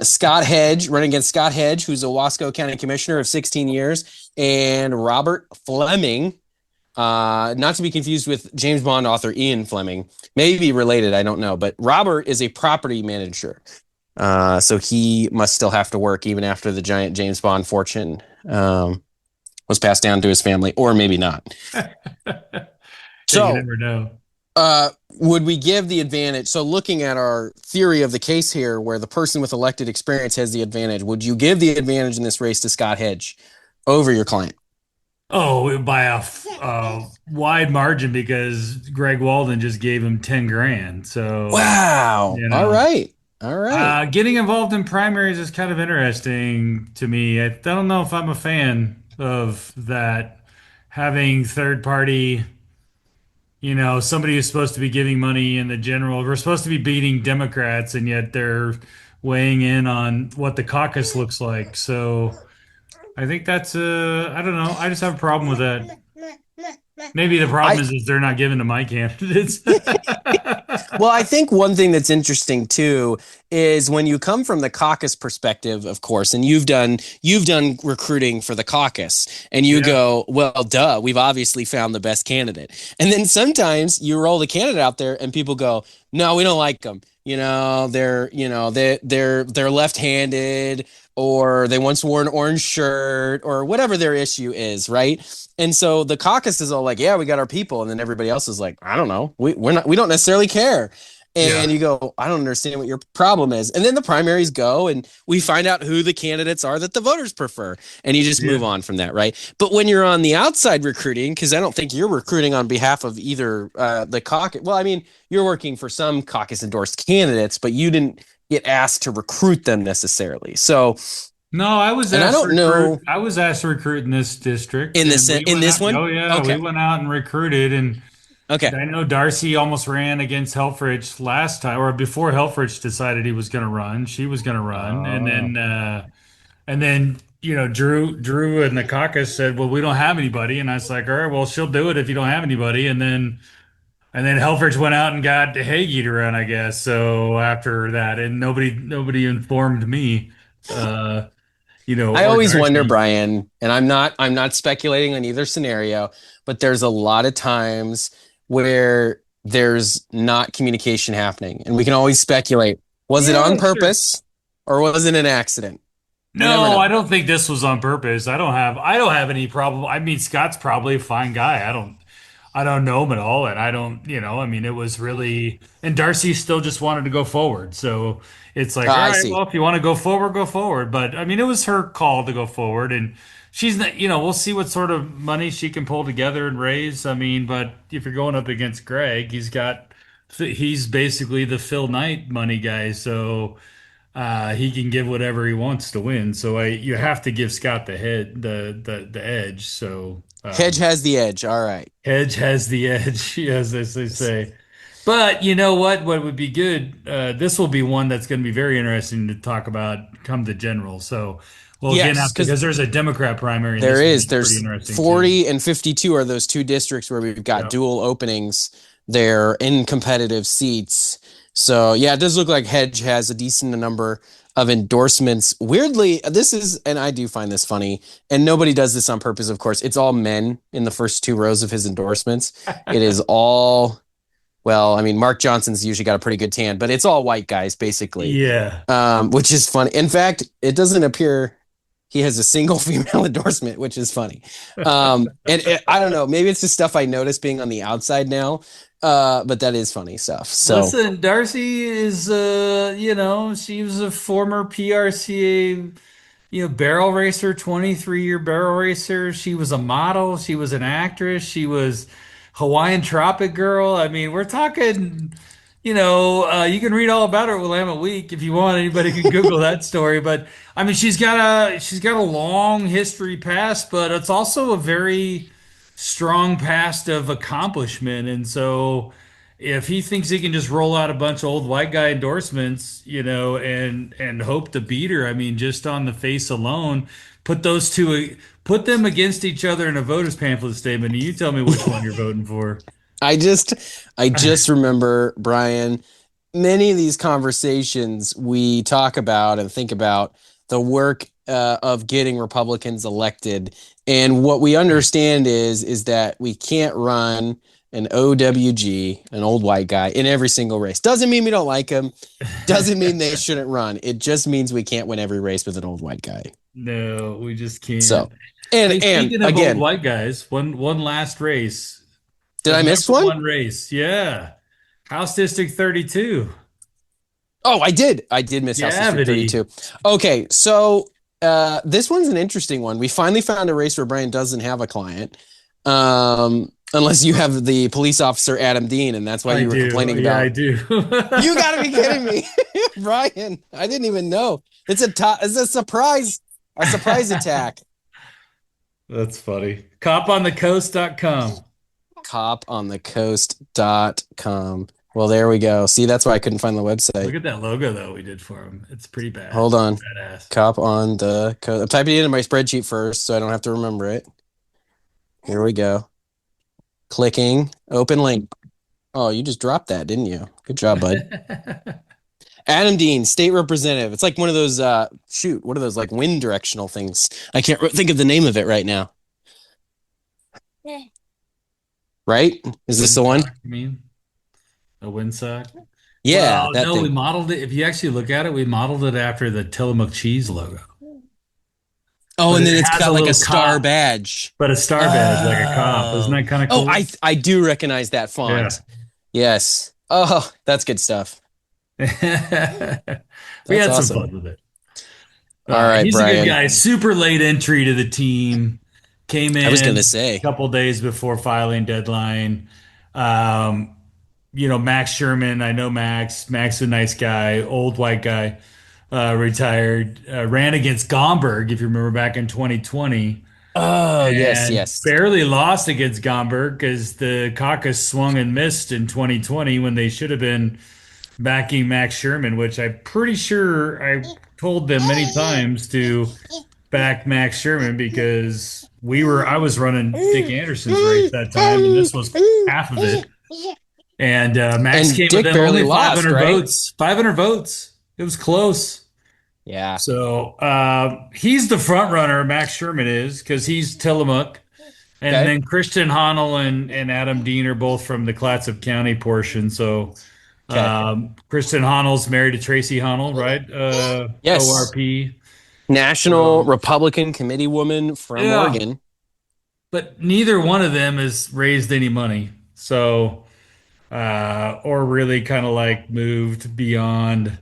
Scott Hedge, running against Scott Hedge, who's a Wasco County Commissioner of 16 years, and Robert Fleming, not to be confused with James Bond author Ian Fleming. Maybe related, I don't know. But Robert is a property manager. So he must still have to work even after the giant James Bond fortune was passed down to his family, or maybe not. Yeah, you So, never know. would we give the advantage? So, looking at our theory of the case here, where the person with elected experience has the advantage, would you give the advantage in this race to Scott Hedge over your client? Oh, by a wide margin because Greg Walden just gave him 10 grand. So, Wow. you All know, right. All right. getting involved in primaries is kind of interesting to me. I don't know if I'm a fan of that. Having third party, somebody who's supposed to be giving money in the general, we're supposed to be beating Democrats, and yet they're weighing in on what the caucus looks like. So I think that's, I don't know. I just have a problem with that. Maybe the problem I is they're not given to my candidates. Well, I think one thing that's interesting too is when you come from the caucus perspective, of course, and you've done recruiting for the caucus, and you Yeah. go, well, duh, we've obviously found the best candidate. And then sometimes you roll the candidate out there, and people go, no, we don't like them. They're left-handed, or they once wore an orange shirt, or whatever their issue is, right? And so the caucus is all like, yeah, we got our people. And then everybody else is like, I don't know. We don't necessarily care. And Yeah. you go, I don't understand what your problem is. And then the primaries go and we find out who the candidates are that the voters prefer. And you just move Yeah. on from that, right? But when you're on the outside recruiting, because I don't think you're recruiting on behalf of either the caucus. Well, I mean, you're working for some caucus endorsed candidates, but you didn't get asked to recruit them necessarily. So, No, I was and I asked to don't recruit. know I was asked to recruit in this district, in and this we in went this out. one. Oh yeah, we Okay. went out and recruited. And Okay. I know Darcy almost ran against Helfrich last time, or before Helfrich decided he was going to run. She was going to run, Oh. and then Drew and the caucus said, "Well, we don't have anybody." And I was like, "All right, well, she'll do it if you don't have anybody." And then Helfrich went out and got Hagee to run, I guess. So after that, and nobody informed me. Uh, I or always wonder, Darcy. Brian, and I'm not speculating on either scenario, but there's a lot of times where there's not communication happening, and we can always speculate. Was it on Yeah, sure. purpose or was it an accident? We never No, I know. don't think this was on purpose. I don't have any problem. I mean, Scott's probably a fine guy. I don't know him at all, and I don't, I mean, it was really, and Darcy still just wanted to go forward. So it's like, all I right, see. well, if you want to go forward, go forward. But I mean, it was her call to go forward, and she's not, we'll see what sort of money she can pull together and raise. I mean, but if you're going up against Greg, he's basically the Phil Knight money guy. So. He can give whatever he wants to win. So you have to give Scott the edge. So Hedge has the edge. All right. Hedge has the edge, as they say. But you know what? What would be good? This will be one that's going to be very interesting to talk about come the general. So we'll again Yes, have because because there's a Democrat primary in there this one is. that's pretty There's interesting too. 40 and 52 are those two districts where we've got Yeah. dual openings there in competitive seats. So yeah, it does look like Hedge has a decent number of endorsements. Weirdly, this is, and I do find this funny, and nobody does this on purpose, of course. It's all men in the first two rows of his endorsements. It is all, well, I mean, Mark Johnson's usually got a pretty good tan, but it's all white guys basically, Yeah. which is funny. In fact, it doesn't appear he has a single female endorsement, which is funny. I don't know, maybe it's just stuff I notice being on the outside now, but that is funny stuff. So Listen, Darcy is, she was a former PRCA, barrel racer, 23-year barrel racer. She was a model. She was an actress. She was Hawaiian Tropic Girl. I mean, we're talking, you can read all about her at Willamette Week if you want. Anybody can Google that story. But I mean, she's got a long history past, but it's also a very strong past of accomplishment. And so if he thinks he can just roll out a bunch of old white guy endorsements, and hope to beat her, I mean, just on the face alone, put them against each other in a voters pamphlet statement, and you tell me which one you're voting for. I just I just remember, Brian, many of these conversations we talk about and think about the work of getting Republicans elected. And what we understand is that we can't run an OWG, an old white guy, in every single race. Doesn't mean we don't like him. Doesn't mean they shouldn't run. It just means we can't win every race with an old white guy. No, we just can't. So, and Hey, and speaking of old again, white guys, one last race, did the I miss number one? one race, yeah, House District 32, Oh, I did miss House District Gavity. 32. Okay, so this one's an interesting one. We finally found a race where Brian doesn't have a client. Unless you have the police officer Adam Dean, and that's why I you were do, complaining yeah, I about. do. You gotta be kidding me, Brian. I didn't even know. It's a surprise, a surprise attack. That's funny. Coponthecoast.com. Coponthecoast.com. Well, there we go. See, that's why I couldn't find the Look website. at that logo though we did for him. It's pretty bad. Hold on. Badass. Cop on the coast. I'm typing it into my spreadsheet first so I don't have to remember it. Here we go. Clicking, open link. Oh, you just dropped that, didn't you? Good job, bud. Adam Dean, state representative. It's like one of those shoot, what are those like wind directional things? I can't think of the name of it right now. Right? Is this the one? Windsock, you mean? A windsock? Yeah, Well, that no, we thing. modeled it. If you actually look at it, we modeled it after the Tillamook cheese logo. Oh, But and it then it's has got a like a little star cop, badge. but a star badge like a cop. Isn't Oh. that kind of Oh, cool? I do recognize that Yeah. font. Yes. Oh, that's good stuff. We That's had some awesome. fun with it. All right, He's a good Brian. guy. Super late entry to the team. Came I was in gonna say. a couple days before filing deadline. Um, Max Sherman. I know Max. Max is a nice guy, old white guy, retired. Ran against Gomberg, if you remember back in 2020, Oh, yes, and yes. barely lost against Gomberg because the caucus swung and missed in 2020 when they should have been backing Max Sherman, which I'm pretty sure I told them many times to back Max Sherman because I was running Dick Anderson's race that time, and this was half of it. And Max And came with Dick them barely only lost, 500 right? votes. 500 votes. It was close. Yeah. So he's the front runner. Max Sherman is because he's Tillamook. And Okay. then Christian Honnell and Adam Dean are both from the Clatsop County portion. So Okay. Kristen Honnell's married to Tracy Honnell, right? Yes. ORP. National So Republican Committee woman from yeah, Oregon. but neither one of them has raised any money. So or really kind of like moved beyond,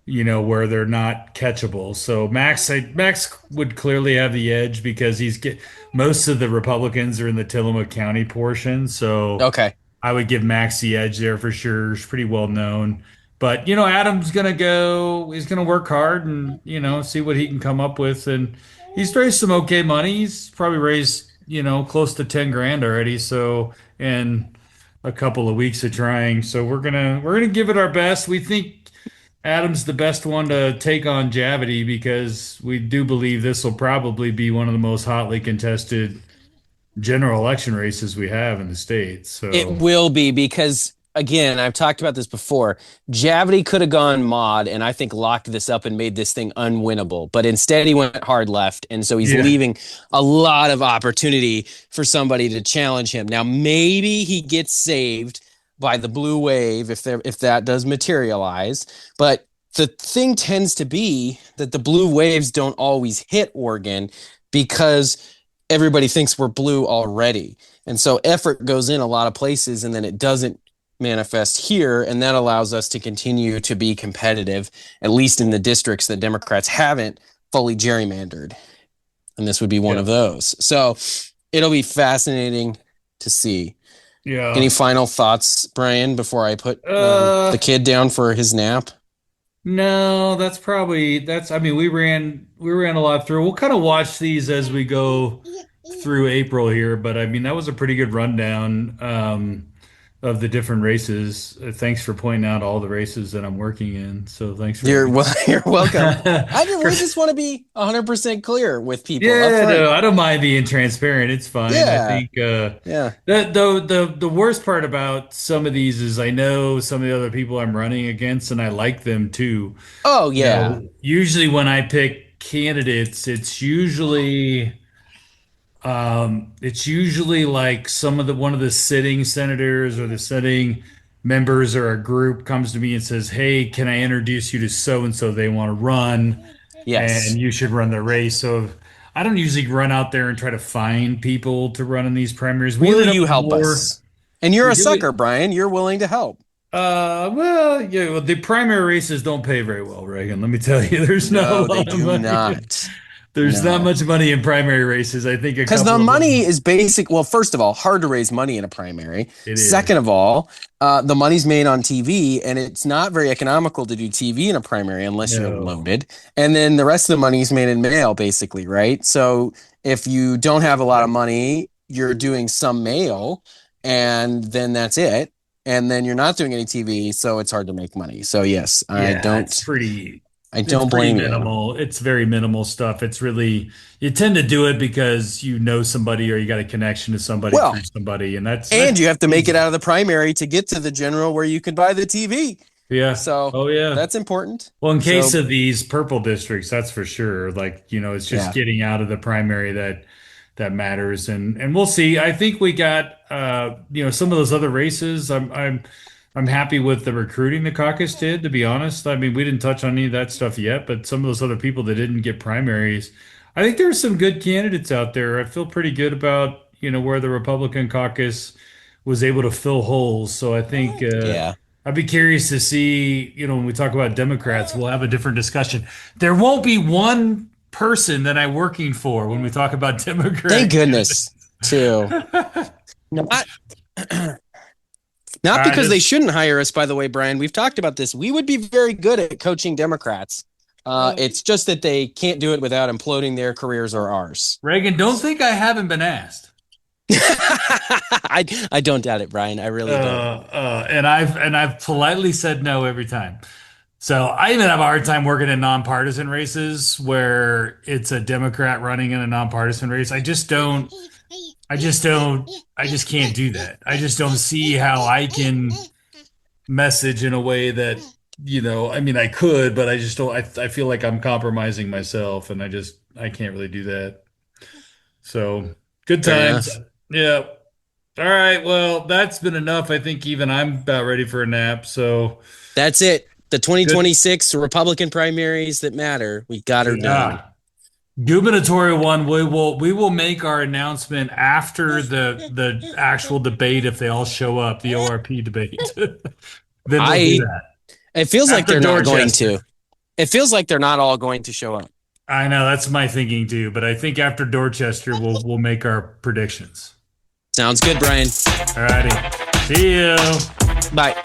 where they're not catchable. So Max would clearly have the edge because most of the Republicans are in the Tillamook County portion. So Okay. I would give Max the edge there for sure. It's pretty well known. But, Adam's he's gonna work hard and, see what he can come up with. And he's raised some okay money. He's probably raised, close to 10 grand already. So, in a couple of weeks of trying. So we're gonna give it our best. We think Adam's the best one to take on Javity because we do believe this will probably be one of the most hotly contested general election races we have in the state. It So will be because, again, I've talked about this before. Javity could have gone mod and I think locked this up and made this thing unwinnable. But instead, he went hard left. And so he's yeah, leaving a lot of opportunity for somebody to challenge him. Now, maybe he gets saved by the blue wave if that does materialize. But the thing tends to be that the blue waves don't always hit Oregon because everybody thinks we're blue already. And so effort goes in a lot of places and then it doesn't manifest here. And that allows us to continue to be competitive, at least in the districts that Democrats haven't fully gerrymandered. And this would be one yeah, of those. So it'll be fascinating to see. Any yeah. final thoughts, Brian, before I put the Uh, kid down for his nap? no, I mean, we ran a lot through. We'll kind of watch these as we go through April here, but I mean, that was a pretty good rundown of the different races. Thanks for pointing out all the races that I'm working in. So thanks for You're everything. well, you're welcome. We just want to be 100% clear with people up Yeah, front. no, I don't mind being transparent. It's fine. I Yeah. think Yeah. the worst part about some of these is I know some of the other people I'm running against, and I like them too. Oh, yeah. Usually when I pick candidates, it's usually like one of the sitting senators or the sitting members or a group comes to me and says, "Hey, can I introduce you to so and so? They want to run, and Yes. you should run the race." So I don't usually run out there and try to find people to run in these primaries. We Will end up you with help more. us? And you're We a do it. sucker, Brian. You're willing to help. Well, yeah, well, the primary races don't pay very well, Reagan. Let me tell you, there's not a No, they lot of do money. not. There's not No. much money in primary races. I think a Because the couple of money them. is basic. Well, first of all, hard to raise money in a primary. It is. Second of all, the money's made on TV, and it's not very economical to do TV in a primary unless you're No. loaded. And then the rest of the money is made in mail, basically, right? So if you don't have a lot of Yep. money, you're doing some mail, and then that's it. And then you're not doing any TV, so it's hard to make money. So yes, I Yeah, don't. I It's don't pretty blame you. minimal. It's very minimal stuff. It's really, you tend to do it because you know somebody or you got a connection to somebody Well, through somebody, and that's and you have to make it easy. out of the primary to get to the general where you can buy the TV. Yeah. So Oh yeah. that's important. Well, in case So of these purple districts, that's for sure. Like, it's just yeah, getting out of the primary that matters. And we'll see. I think we got some of those other races. I'm happy with the recruiting the caucus did, to be honest. I mean, we didn't touch on any of that stuff yet, but some of those other people that didn't get primaries, I think there's some good candidates out there. I feel pretty good about, where the Republican caucus was able to fill holes. So I think yeah. I'd be curious to see, when we talk about Democrats, we'll have a different discussion. There won't be one person that I'm working for when we talk about Thank Democrat goodness too. candidates. Not All not right, because they shouldn't hire us, by the way, Brian. We've talked about this. We would be very good at coaching Democrats. It's just that they can't do it without imploding their careers or ours. Reagan, don't think I haven't been asked. I don't doubt it, Brian. I really don't. And I've politely said no every time. So I even have a hard time working in nonpartisan races where it's a Democrat running in a nonpartisan race. I just can't do that. I just don't see how I can message in a way that, I mean, I could, but I just don't, I feel like I'm compromising myself and I can't really do that. So good Fair times. enough. Yeah. All right. Well, that's been enough. I think even I'm about ready for a nap. So That's it. The good. 2026 Republican primaries that matter. We got her done. Yeah. Gubernatorial one, we will make our announcement after the actual debate if they all show up, the ORP debate. Then we'll do I that. It feels like After they're not going Dorchester. to. It feels like they're not all going to show up. I know that's my thinking too, but I think after Dorchester we'll make our predictions. Sounds good, Brian. All righty. See you. Bye.